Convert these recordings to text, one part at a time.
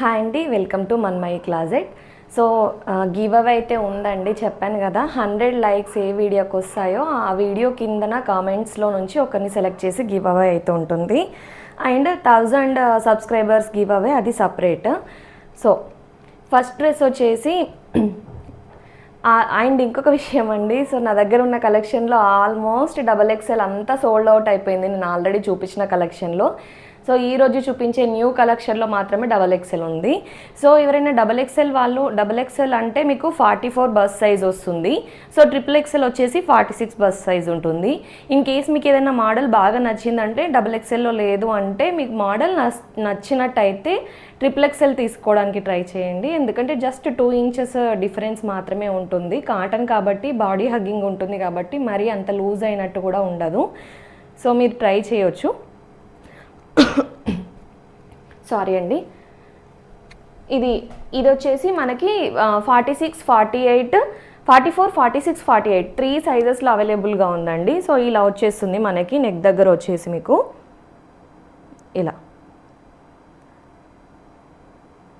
Hi అండి, welcome to Manmayi closet. So give away అయితే ఉందండి, చెప్పాను కదా. 100 లైక్స్ ఏ వీడియోకి వస్తాయో ఆ వీడియో కిందన కామెంట్స్లో నుంచి ఒకరిని సెలెక్ట్ చేసి గివ్ అవే అయితే ఉంటుంది. అండ్ 1000 సబ్స్క్రైబర్స్ గివ్ అవే, అది సపరేట్. సో ఫస్ట్ డ్రెస్ వచ్చేసి అండ్ ఇంకొక విషయం అండి, సో నా దగ్గర ఉన్న కలెక్షన్లో ఆల్మోస్ట్ XXL అంతా సోల్డ్ అవుట్ అయిపోయింది, నేను ఆల్రెడీ చూపించిన కలెక్షన్లో. సో ఈరోజు చూపించే న్యూ కలెక్షన్లో మాత్రమే XXL ఉంది. సో ఎవరైనా XXL వాళ్ళు, XXL అంటే మీకు 44 బస్ సైజ్ వస్తుంది. సో XXL వచ్చేసి 46 బస్ సైజ్ ఉంటుంది. ఇన్ కేస్ మీకు ఏదైనా మోడల్ బాగా నచ్చిందంటే, XXLలో లేదు అంటే, మీకు మోడల్ నచ్చినట్టయితే XXL తీసుకోవడానికి ట్రై చేయండి. ఎందుకంటే జస్ట్ 2 ఇంచెస్ డిఫరెన్స్ మాత్రమే ఉంటుంది. కాటన్ కాబట్టి బాడీ హగ్గింగ్ ఉంటుంది కాబట్టి మరీ అంత లూజ్ అయినట్టు కూడా ఉండదు. సో మీరు ట్రై చేయొచ్చు. సారీ అండి, ఇది వచ్చేసి మనకి 46, 48, 44, 46, 48 3 సైజెస్లో అవైలబుల్గా ఉందండి. సో ఇలా వచ్చేస్తుంది మనకి నెక్ దగ్గర వచ్చేసి మీకు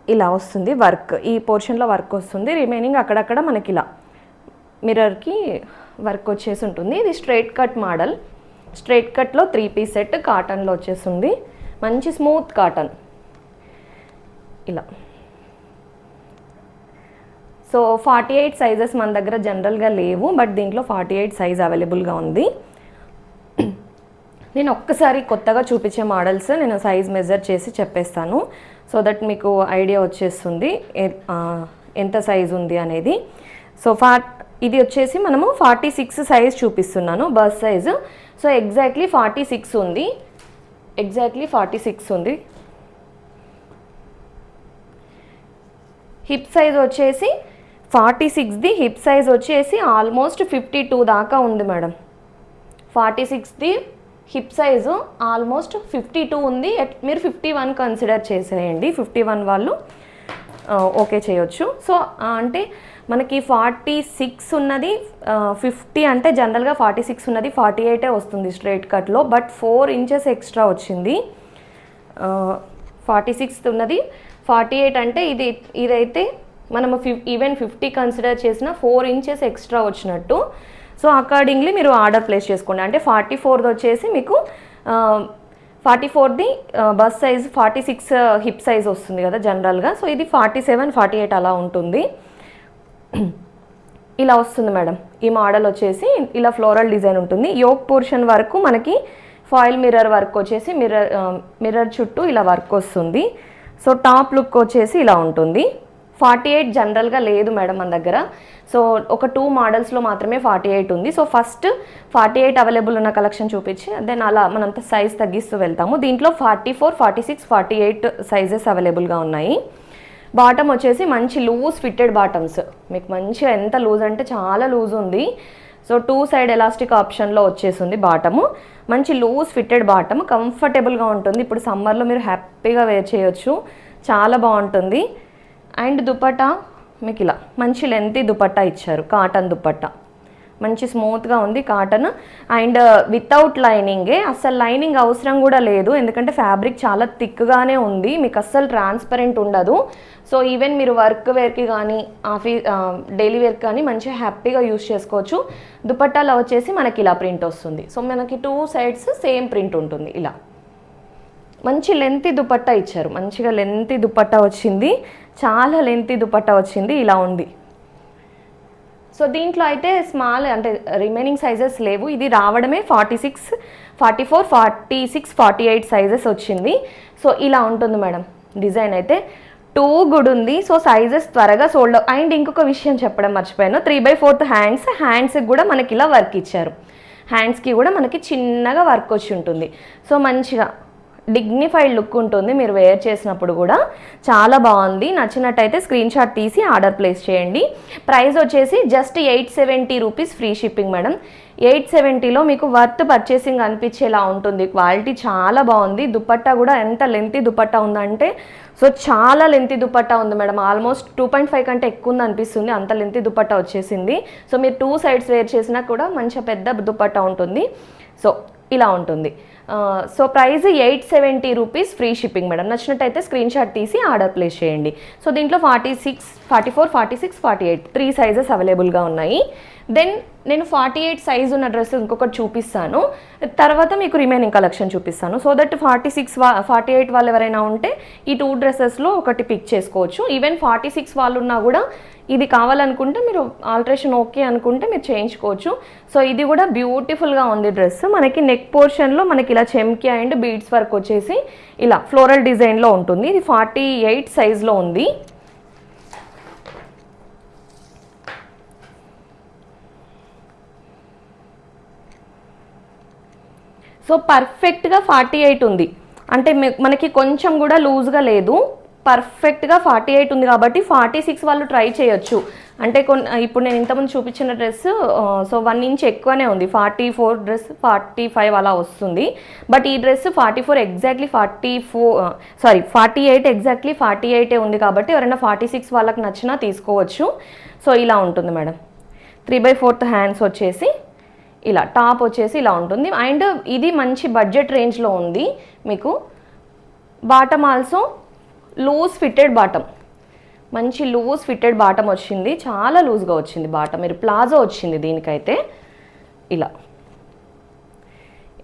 ఇలా వస్తుంది వర్క్, ఈ పోర్షన్లో వర్క్ వస్తుంది. రిమైనింగ్ అక్కడక్కడ మనకి ఇలా మిర్రర్కి వర్క్ వచ్చేసి ఉంటుంది. ఇది స్ట్రైట్ కట్ మోడల్. స్ట్రైట్ కట్లో 3 పీస్ సెట్ కాటన్లో వచ్చేస్తుంది. మంచి స్మూత్ కాటన్ ఇలా. సో 48 సైజెస్ మన దగ్గర జనరల్గా లేవు, బట్ దీంట్లో 48 సైజ్ అవైలబుల్గా ఉంది. నేను ఒక్కసారి కొత్తగా చూపించే మోడల్స్ నేను సైజ్ మెజర్ చేసి చెప్పేస్తాను, సో దట్ మీకు ఐడియా వచ్చేస్తుంది ఎంత సైజ్ ఉంది అనేది. సో ఇది వచ్చేసి మనము 46 సైజ్ చూపిస్తున్నాను, బస్ సైజు. సో ఎగ్జాక్ట్లీ 46 ఉంది. హిప్ సైజ్ వచ్చేసి 46ది హిప్ సైజ్ వచ్చేసి ఆల్మోస్ట్ 52 దాకా ఉంది మేడం. 46ది హిప్ సైజు ఆల్మోస్ట్ 52 ఉంది. మీరు 51 కన్సిడర్ చేసేయండి. 51 వాళ్ళు ఓకే చేయొచ్చు. సో అంటే మనకి 46 ఉన్నది 50 అంటే జనరల్గా 46 ఉన్నది 48 వస్తుంది స్ట్రైట్ కట్లో, బట్ 4 ఇంచెస్ ఎక్స్ట్రా వచ్చింది. 46 ఉన్నది 48 అంటే ఇదైతే మనము ఈవెన్ 50 కన్సిడర్ చేసిన 4 ఇంచెస్ ఎక్స్ట్రా వచ్చినట్టు. సో అకార్డింగ్లీ మీరు ఆర్డర్ ప్లేస్ చేసుకోండి. అంటే 44ది వచ్చేసి మీకు 44ది బస్ సైజ్, 46 హిప్ సైజ్ వస్తుంది కదా జనరల్గా. సో ఇది 47, 48 అలా ఉంటుంది. ఇలా వస్తుంది మేడం. ఈ మోడల్ వచ్చేసి ఇలా ఫ్లోరల్ డిజైన్ ఉంటుంది. యోక్ పోర్షన్ వరకు మనకి ఫాయిల్ మిర్రర్ వర్క్ వచ్చేసి మిర్రర్ చుట్టూ ఇలా వర్క్ వస్తుంది. సో టాప్ లుక్ వచ్చేసి ఇలా ఉంటుంది. 48 జనరల్గా లేదు మేడం మన దగ్గర. సో ఒక 2 మోడల్స్లో మాత్రమే 48 ఉంది. సో ఫస్ట్ 48 అవైలబుల్ ఉన్న కలెక్షన్ చూపించి దెన్ అలా మనంత సైజ్ తగ్గిస్తూ వెళ్తాము. దీంట్లో 44, 46, 48 సైజెస్ అవైలబుల్గా ఉన్నాయి. బాటమ్ వచ్చేసి మంచి లూజ్ ఫిట్టెడ్ బాటమ్స్, మీకు మంచిగా ఎంత లూజ్ అంటే చాలా లూజ్ ఉంది. సో 2 సైడ్ ఎలాస్టిక్ ఆప్షన్లో వచ్చేసింది బాటము. మంచి లూజ్ ఫిట్టెడ్ బాటమ్, కంఫర్టబుల్గా ఉంటుంది. ఇప్పుడు సమ్మర్లో మీరు హ్యాపీగా వేర్ చేయొచ్చు, చాలా బాగుంటుంది. అండ్ దుపట్టా మీకు ఇలా మంచి లెంతీ దుపట్టా ఇచ్చారు, కాటన్ దుపట్టా మంచి స్మూత్గా ఉంది కాటన్. అండ్ వితౌట్ లైనింగే, అస్సలు లైనింగ్ అవసరం కూడా లేదు, ఎందుకంటే ఫ్యాబ్రిక్ చాలా థిక్గానే ఉంది, మీకు అస్సలు ట్రాన్స్పరెంట్ ఉండదు. సో ఈవెన్ మీరు వర్క్ వేర్కి కానీ డైలీ వేర్కి కానీ మంచిగా హ్యాపీగా యూస్ చేసుకోవచ్చు. దుపట్టాలో వచ్చేసి మనకి ఇలా ప్రింట్ వస్తుంది. సో మనకి 2 సైడ్స్ సేమ్ ప్రింట్ ఉంటుంది. ఇలా మంచి లెంతీ దుపట్టా ఇచ్చారు, మంచిగా లెంతీ దుపట్టా వచ్చింది, చాలా లెంతీ దుపట్టా వచ్చింది. ఇలా ఉంది. సో దీంట్లో అయితే స్మాల్ అంటే రిమైనింగ్ సైజెస్ లేవు. ఇది రావడమే 46, 44, 46, 48 సైజెస్ వచ్చింది. సో ఇలా ఉంటుంది మేడం. డిజైన్ అయితే 2 గుడ్ ఉంది. సో సైజెస్ త్వరగా సోల్డ్. అండ్ ఇంకొక విషయం చెప్పడం మర్చిపోయాను, 3/4 హ్యాండ్స్కి కూడా మనకి ఇలా వర్క్ ఇచ్చారు. హ్యాండ్స్కి కూడా మనకి చిన్నగా వర్క్ వచ్చి ఉంటుంది. సో మంచిగా డిగ్నిఫైడ్ లుక్ ఉంటుంది మీరు వేర్ చేసినప్పుడు కూడా, చాలా బాగుంది. నచ్చినట్టయితే స్క్రీన్ షాట్ తీసి ఆర్డర్ ప్లేస్ చేయండి. ప్రైస్ వచ్చేసి just 870 rupees free shipping madam. 870లో మీకు వర్త్ పర్చేసింగ్ అనిపించేలా ఉంటుంది. క్వాలిటీ చాలా బాగుంది. దుపట్టా కూడా ఎంత లెంతీ దుపట్టా ఉందంటే, సో చాలా లెంతీ దుపట్టా ఉంది మేడం. ఆల్మోస్ట్ 2.5 కంటే ఎక్కువ ఉంది అనిపిస్తుంది, అంత లెంతీ దుపట్టా వచ్చేసింది. సో మీరు 2 సైడ్స్ వేర్ చేసినా కూడా మంచి పెద్ద దుపట్టా ఉంటుంది. సో ఇలా ఉంటుంది. So price 870 rupees, free shipping madam. నచ్చినట్టయితే స్క్రీన్ షాట్ తీసి ఆర్డర్ ప్లేస్ చేయండి. సో దీంట్లో 46, 44, 46, 48 3 సైజెస్ అవైలబుల్గా ఉన్నాయి. దెన్ నేను 48 సైజ్ ఉన్న డ్రెస్ ఇంకొకటి చూపిస్తాను, తర్వాత మీకు రిమైనింగ్ కలెక్షన్ చూపిస్తాను. సో దట్ 46, 48 వాళ్ళు ఎవరైనా ఉంటే ఈ 2 డ్రెస్సెస్లో ఒకటి పిక్ చేసుకోవచ్చు. ఈవెన్ 46 వాళ్ళు ఉన్నా కూడా ఇది కావాలనుకుంటే మీరు ఆల్టరేషన్ ఓకే అనుకుంటే మీరు చేయించుకోవచ్చు. సో ఇది కూడా బ్యూటిఫుల్గా ఉంది డ్రెస్. మనకి నెక్ పోర్షన్లో మనకి ఇలా చెమ్కి అండ్ బీడ్స్ వర్క్ వచ్చేసి ఇలా ఫ్లోరల్ డిజైన్లో ఉంటుంది. ఇది 48 సైజ్లో ఉంది. సో పర్ఫెక్ట్గా 48 ఉంది, అంటే మనకి కొంచెం కూడా లూజ్గా లేదు, పర్ఫెక్ట్గా 48 ఉంది కాబట్టి 46 వాళ్ళు ట్రై చేయొచ్చు. అంటే ఇప్పుడు నేను ఇంతకుముందు చూపించిన డ్రెస్ సో 1 ఇంచ్ ఎక్కువనే ఉంది, 44 డ్రెస్ 45 అలా వస్తుంది. బట్ ఈ డ్రెస్ 44 ఎగ్జాక్ట్లీ 48 ఎగ్జాక్ట్లీ 48 ఉంది కాబట్టి ఎవరైనా 46 వాళ్ళకి నచ్చినా తీసుకోవచ్చు. సో ఇలా ఉంటుంది మేడం. 3/4 హ్యాండ్స్ వచ్చేసి ఇలా, టాప్ వచ్చేసి ఇలా ఉంటుంది. అండ్ ఇది మంచి బడ్జెట్ రేంజ్లో ఉంది మీకు. Bottom also loose fitted bottom, మంచి లూజ్ ఫిట్టెడ్ బాటమ్ వచ్చింది, చాలా లూజ్గా వచ్చింది బాటమ్. మీరు ప్లాజో వచ్చింది దీనికైతే, ఇలా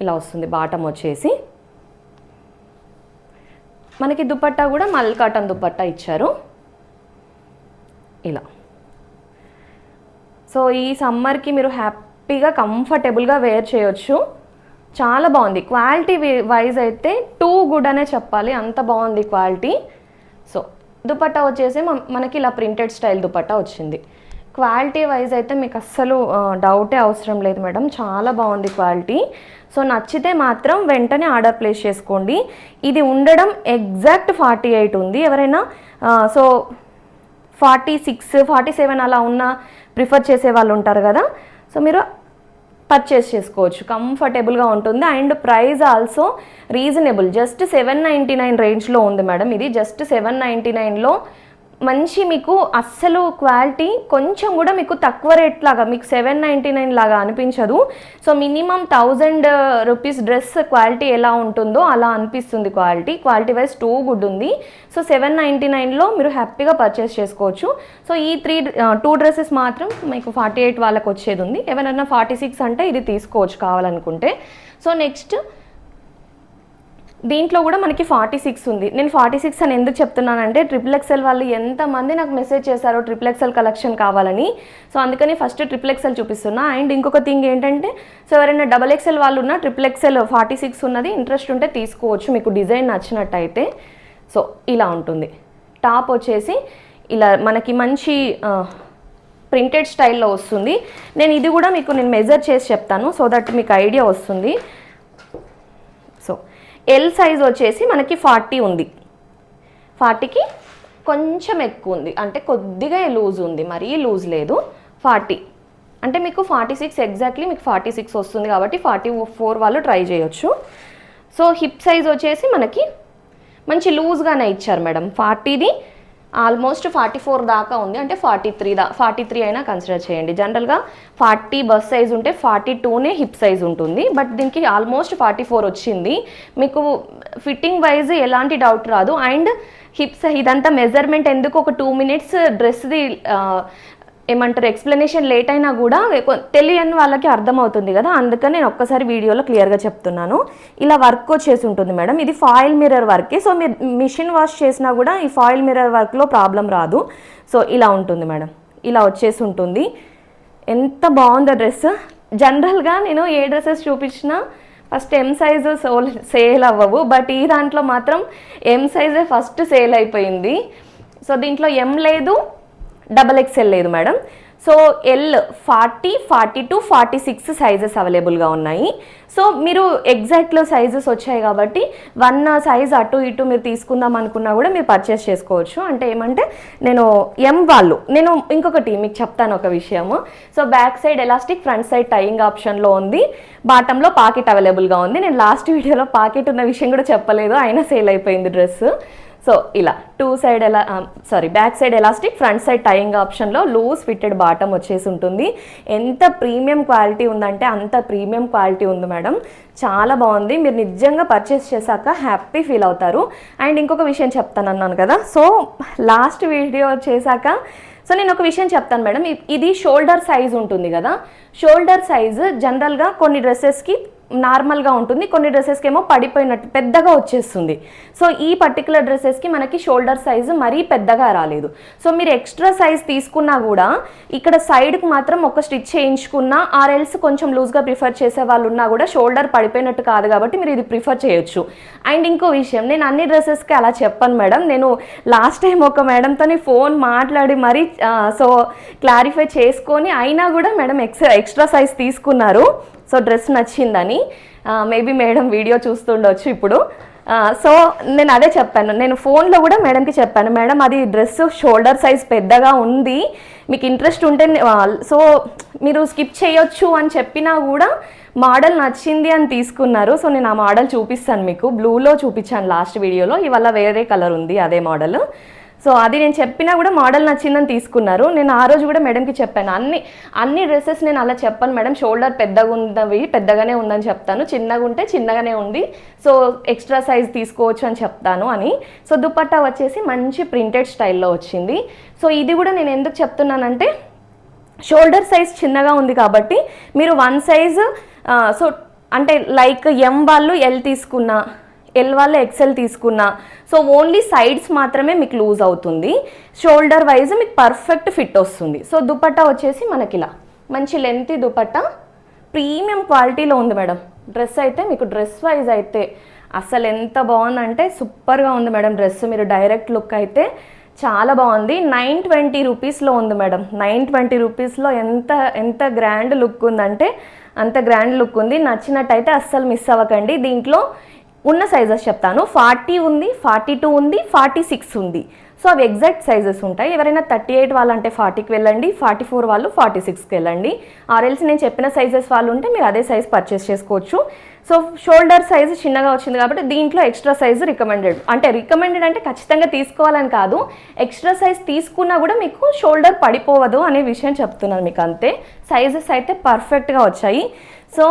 ఇలా వస్తుంది బాటమ్ వచ్చేసి. మనకి దుపట్టా కూడా మల్ కాటన్ దుపట్టా ఇచ్చారు ఇలా. సో ఈ సమ్మర్కి మీరు హ్యాపీగా కంఫర్టబుల్గా వేర్ చేయొచ్చు. చాలా బాగుంది. క్వాలిటీ వైజ్ అయితే టూ గుడ్ అనే చెప్పాలి, అంత బాగుంది క్వాలిటీ. సో దుపట్టా వచ్చేసి మనకి ఇలా ప్రింటెడ్ స్టైల్ దుపట్టా వచ్చింది. క్వాలిటీ వైజ్ అయితే మీకు అస్సలు డౌటే అవసరం లేదు మేడం, చాలా బాగుంది క్వాలిటీ. సో నచ్చితే మాత్రం వెంటనే ఆర్డర్ ప్లేస్ చేసుకోండి. ఇది ఉండడం ఎగ్జాక్ట్ 48 ఉంది. ఎవరైనా సో 46, 47 అలా ఉన్న ప్రిఫర్ చేసే వాళ్ళు ఉంటారు కదా, సో మీరు పర్చేస్ చేసుకోవచ్చు, కంఫర్టబుల్గా ఉంటుంది. And price also reasonable, just 799 రేంజ్లో ఉంది మేడం. ఇది జస్ట్ 799లో మంచి మీకు అస్సలు క్వాలిటీ కొంచెం కూడా మీకు తక్కువ రేట్ లాగా, మీకు 799 లాగా అనిపించదు. So minimum 1000 rupees dress quality ఎలా ఉంటుందో అలా అనిపిస్తుంది క్వాలిటీ వైజ్ టూ గుడ్ ఉంది. సో 799లో మీరు హ్యాపీగా పర్చేస్ చేసుకోవచ్చు. సో ఈ 2 డ్రెస్సెస్ మాత్రం మీకు 48 వాళ్ళకి వచ్చేది ఉంది. ఎవరైనా 46 అంటే ఇది తీసుకోవచ్చు కావాలనుకుంటే. సో నెక్స్ట్ దీంట్లో కూడా మనకి 46 ఉంది. నేను 46 అని ఎందుకు చెప్తున్నానంటే XXL వాళ్ళు ఎంతమంది నాకు మెసేజ్ చేశారో XXL కలెక్షన్ కావాలని. సో అందుకని ఫస్ట్ XXL చూపిస్తున్నా. అండ్ ఇంకొక థింగ్ ఏంటంటే, సో ఎవరైనా XXL వాళ్ళు ఉన్న XXL 46 ఉన్నది ఇంట్రెస్ట్ ఉంటే తీసుకోవచ్చు, మీకు డిజైన్ నచ్చినట్టయితే. సో ఇలా ఉంటుంది. టాప్ వచ్చేసి ఇలా మనకి మంచి ప్రింటెడ్ స్టైల్లో వస్తుంది. నేను ఇది కూడా మీకు మెజర్ చేసి చెప్తాను, సో దట్ మీకు ఐడియా వస్తుంది. సో ఎల్ సైజ్ వచ్చేసి మనకి 40 ఉంది, 40కి కొంచెం ఎక్కువ ఉంది, అంటే కొద్దిగా లూజ్ ఉంది, మరీ లూజ్ లేదు. 40 అంటే మీకు 46 ఎగ్జాక్ట్లీ మీకు 46 వస్తుంది కాబట్టి 44 వాళ్ళు ట్రై చేయొచ్చు. సో హిప్ సైజ్ వచ్చేసి మనకి మంచి లూజ్గానే ఇచ్చారు మేడం. 40ది ఆల్మోస్ట్ 44 దాకా ఉంది, అంటే 43 అయినా కన్సిడర్ చేయండి. జనరల్గా 40 బస్ సైజ్ ఉంటే 42నే హిప్ సైజ్ ఉంటుంది, బట్ దీనికి ఆల్మోస్ట్ 44 వచ్చింది. మీకు ఫిట్టింగ్ వైజ్ ఎలాంటి డౌట్ రాదు. అండ్ హిప్స్ ఇదంతా మెజర్మెంట్ ఎందుకు, ఒక 2 మినిట్స్ డ్రెస్ది ఏమంటారు ఎక్స్ప్లెనేషన్ లేట్ అయినా కూడా తెలియని వాళ్ళకి అర్థమవుతుంది కదా, అందుకని నేను ఒక్కసారి వీడియోలో క్లియర్గా చెప్తున్నాను. ఇలా వర్క్ వచ్చేసి ఉంటుంది మేడం. ఇది ఫాయిల్ మిర్రర్ వర్కే, సో మీరు మిషన్ వాష్ చేసినా కూడా ఈ ఫాయిల్ మిర్రర్ వర్క్లో ప్రాబ్లం రాదు. సో ఇలా ఉంటుంది మేడం, ఇలా వచ్చేసి ఉంటుంది. ఎంత బాగుందో డ్రెస్. జనరల్గా నేను ఏ డ్రెస్సెస్ చూపించినా ఫస్ట్ ఎం సైజు సేల్ అవ్వవు, బట్ ఈ దాంట్లో మాత్రం ఎం సైజే ఫస్ట్ సేల్ అయిపోయింది. సో దీంట్లో ఎం లేదు, XXL లేదు మేడం. సో ఎల్ 40, 42, 46 సైజెస్ అవైలబుల్గా ఉన్నాయి. సో మీరు ఎగ్జాక్ట్లో సైజెస్ వచ్చాయి కాబట్టి 1 సైజ్ అటు ఇటు మీరు తీసుకుందాం అనుకున్నా కూడా మీరు పర్చేస్ చేసుకోవచ్చు. అంటే ఏమంటే నేను ఇంకొకటి మీకు చెప్తాను ఒక విషయము. So back side elastic, front side tying ఆప్షన్లో ఉంది, బాటంలో పాకెట్ అవైలబుల్గా ఉంది. నేను లాస్ట్ వీడియోలో పాకెట్ ఉన్న విషయం కూడా చెప్పలేదు, అయినా సేల్ అయిపోయింది డ్రెస్. సో ఇలా back side elastic, front side tying ఆప్షన్లో లూజ్ ఫిట్టెడ్ బాటమ్ వచ్చేసి ఉంటుంది. ఎంత ప్రీమియం క్వాలిటీ ఉందంటే అంత ప్రీమియం క్వాలిటీ ఉంది మేడం, చాలా బాగుంది. మీరు నిజంగా పర్చేస్ చేశాక హ్యాపీ ఫీల్ అవుతారు. అండ్ ఇంకొక విషయం చెప్తాను అన్నాను కదా, సో లాస్ట్ వీడియో చేశాక సో నేను ఒక విషయం చెప్తాను మేడం, ఇది షోల్డర్ సైజ్ ఉంటుంది కదా, షోల్డర్ సైజ్ జనరల్గా కొన్ని డ్రెస్సెస్కి నార్మల్గా ఉంటుంది, కొన్ని డ్రెస్సెస్కి ఏమో పడిపోయినట్టు పెద్దగా వచ్చేస్తుంది. సో ఈ పర్టికులర్ డ్రెస్సెస్కి మనకి షోల్డర్ సైజు మరీ పెద్దగా రాలేదు. సో మీరు ఎక్స్ట్రా సైజ్ తీసుకున్నా కూడా ఇక్కడ సైడ్కి మాత్రం ఒక స్టిచ్ చేయించుకున్నా ఆర్ఎల్స్ కొంచెం లూజ్గా ప్రిఫర్ చేసే వాళ్ళు ఉన్నా కూడా షోల్డర్ పడిపోయినట్టు కాదు కాబట్టి మీరు ఇది ప్రిఫర్ చేయొచ్చు. అండ్ ఇంకో విషయం, నేను అన్ని డ్రెస్సెస్కి అలా చెప్పాను మేడం, నేను లాస్ట్ టైం ఒక మేడంతో ఫోన్ మాట్లాడి మరీ సో క్లారిఫై చేసుకొని అయినా కూడా మేడం ఎక్స్ట్రా సైజ్ తీసుకున్నారు. సో డ్రెస్ నచ్చిందని, మేబీ మేడం వీడియో చూస్తుండొచ్చు ఇప్పుడు. సో నేను అదే చెప్పాను, నేను ఫోన్లో కూడా మేడంకి చెప్పాను, మేడం అది డ్రెస్ షోల్డర్ సైజ్ పెద్దగా ఉంది, మీకు ఇంట్రెస్ట్ ఉంటే సో మీరు స్కిప్ చేయొచ్చు అని చెప్పినా కూడా మోడల్ నచ్చింది అని తీసుకున్నారు. సో నేను ఆ మోడల్ చూపిస్తాను మీకు, బ్లూలో చూపించాను లాస్ట్ వీడియోలో, ఇవాళ వేరే కలర్ ఉంది అదే మోడల్. సో అది నేను చెప్పినా కూడా మోడల్ నచ్చిందని తీసుకున్నారు. నేను ఆ రోజు కూడా మేడంకి చెప్పాను, అన్ని డ్రెస్సెస్ నేను అలా చెప్పాను మేడం, షోల్డర్ పెద్దగా ఉన్నవి పెద్దగానే ఉందని చెప్తాను, చిన్నగా ఉంటే చిన్నగానే ఉంది, సో ఎక్స్ట్రా సైజ్ తీసుకోవచ్చు అని చెప్తాను అని. సో దుపట్టా వచ్చేసి మంచి ప్రింటెడ్ స్టైల్లో వచ్చింది. సో ఇది కూడా నేను ఎందుకు చెప్తున్నానంటే షోల్డర్ సైజ్ చిన్నగా ఉంది కాబట్టి మీరు వన్ సైజ్ సో అంటే లైక్ ఎం వాళ్ళు ఎల్ తీసుకున్నా, ఎల్ వాళ్ళు ఎక్సెల్ తీసుకున్నా, సో ఓన్లీ సైడ్స్ మాత్రమే మీకు లూజ్ అవుతుంది, షోల్డర్ వైజ్ మీకు పర్ఫెక్ట్ ఫిట్ వస్తుంది. సో దుపట్టా వచ్చేసి మనకి ఇలా మంచి లెంతీ దుపట్టా, ప్రీమియం క్వాలిటీలో ఉంది మేడం. డ్రెస్ అయితే మీకు డ్రెస్ వైజ్ అయితే అసలు ఎంత బాగుందంటే సూపర్గా ఉంది మేడం డ్రెస్. మీరు డైరెక్ట్ లుక్ అయితే చాలా బాగుంది. 920 రూపీస్లో ఉంది మేడం. 920 రూపీస్లో ఎంత గ్రాండ్ లుక్ ఉందంటే అంత గ్రాండ్ లుక్ ఉంది. నచ్చినట్టయితే అస్సలు మిస్ అవ్వకండి. దీంట్లో ఉన్న సైజెస్ చెప్తాను, 40 ఉంది, 42 ఉంది, 46 ఉంది. సో అవి ఎగ్జాక్ట్ సైజెస్ ఉంటాయి. ఎవరైనా 38 వాళ్ళంటే 40కి వెళ్ళండి, 44 వాళ్ళు 46కి వెళ్ళండి. ఆర్ఎల్స్ నేను చెప్పిన సైజెస్ వాళ్ళు ఉంటే మీరు అదే సైజ్ పర్చేస్ చేసుకోవచ్చు. సో షోల్డర్ సైజు చిన్నగా వచ్చింది కాబట్టి దీంట్లో ఎక్స్ట్రా సైజు రికమెండెడ్ అంటే ఖచ్చితంగా తీసుకోవాలని కాదు, ఎక్స్ట్రా సైజ్ తీసుకున్నా కూడా మీకు షోల్డర్ పడిపోవదు అనే విషయం చెప్తున్నాను మీకు, అంతే. సైజెస్ అయితే పర్ఫెక్ట్గా వచ్చాయి. సో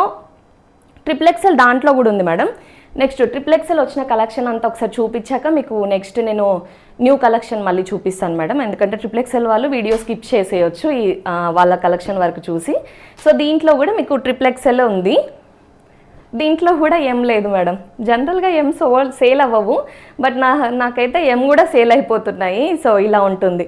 XXL దాంట్లో కూడా ఉంది మేడం. నెక్స్ట్ XXL వచ్చిన కలెక్షన్ అంతా ఒకసారి చూపించాక మీకు నెక్స్ట్ నేను న్యూ కలెక్షన్ మళ్ళీ చూపిస్తాను మేడం, ఎందుకంటే XXL వాళ్ళు వీడియో స్కిప్ చేసేయచ్చు ఈ వాళ్ళ కలెక్షన్ వరకు చూసి. సో దీంట్లో కూడా మీకు XXL ఉంది, దీంట్లో కూడా ఎం లేదు మేడం. జనరల్గా ఎం సేల్ అవ్వవు, బట్ నాకైతే ఎం కూడా సేల్ అయిపోతున్నాయి. సో ఇలా ఉంటుంది.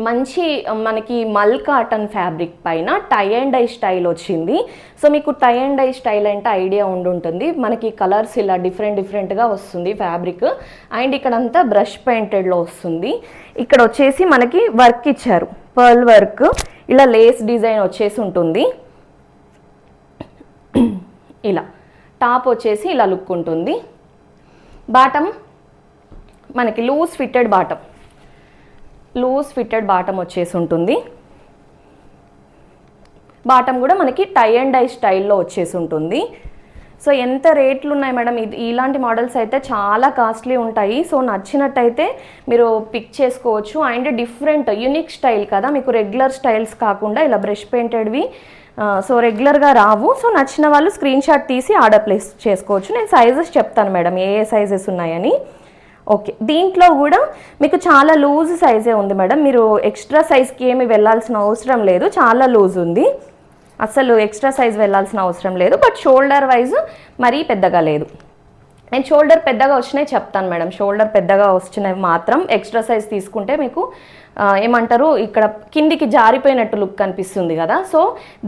మంచి మనకి మల్ కాటన్ ఫ్యాబ్రిక్ పైన టై అండ్ డై స్టైల్ వచ్చింది. సో మీకు టై అండ్ డై స్టైల్ అంటే ఐడియా ఉండుంటుంది, మనకి కలర్స్ ఇలా డిఫరెంట్గా వస్తుంది ఫ్యాబ్రిక్. అండ్ ఇక్కడంతా బ్రష్ పెయింటెడ్లో వస్తుంది. ఇక్కడ వచ్చేసి మనకి వర్క్ ఇచ్చారు, పర్ల్ వర్క్, ఇలా లేస్ డిజైన్ వచ్చేసి ఉంటుంది. ఇలా టాప్ వచ్చేసి ఇలా లుక్ ఉంటుంది. బాటమ్ మనకి లూజ్ ఫిట్టెడ్ బాటమ్ వచ్చేసి ఉంటుంది. బాటమ్ కూడా మనకి టై అండ్ డై స్టైల్లో వచ్చేసి ఉంటుంది. సో ఎంత రేట్లు ఉన్నాయి మేడం, ఇలాంటి మోడల్స్ అయితే చాలా కాస్ట్లీ ఉంటాయి. సో నచ్చినట్టయితే మీరు పిక్ చేసుకోవచ్చు. అండ్ డిఫరెంట్ యూనిక్ స్టైల్ కదా, మీకు రెగ్యులర్ స్టైల్స్ కాకుండా ఇలా బ్రష్ పెయింటెడ్వి సో రెగ్యులర్గా రావు. సో నచ్చిన వాళ్ళు స్క్రీన్ షాట్ తీసి ఆర్డర్ ప్లేస్ చేసుకోవచ్చు. నేను సైజెస్ చెప్తాను మేడం, ఏ సైజెస్ ఉన్నాయని. ఓకే, దీంట్లో కూడా మీకు చాలా లూజ్ సైజే ఉంది మేడం, మీరు ఎక్స్ట్రా సైజ్కి ఏమి వెళ్ళాల్సిన అవసరం లేదు, చాలా లూజ్ ఉంది, అసలు ఎక్స్ట్రా సైజ్ వెళ్ళాల్సిన అవసరం లేదు. బట్ షోల్డర్ వైజ్ మరీ పెద్దగా లేదు. నేను షోల్డర్ పెద్దగా వచ్చినాయి చెప్తాను మేడం, షోల్డర్ పెద్దగా వచ్చినవి మాత్రం ఎక్స్ట్రా సైజ్ తీసుకుంటే మీకు ఏమంటారు ఇక్కడ కిందికి జారిపోయినట్టు లుక్ కనిపిస్తుంది కదా. సో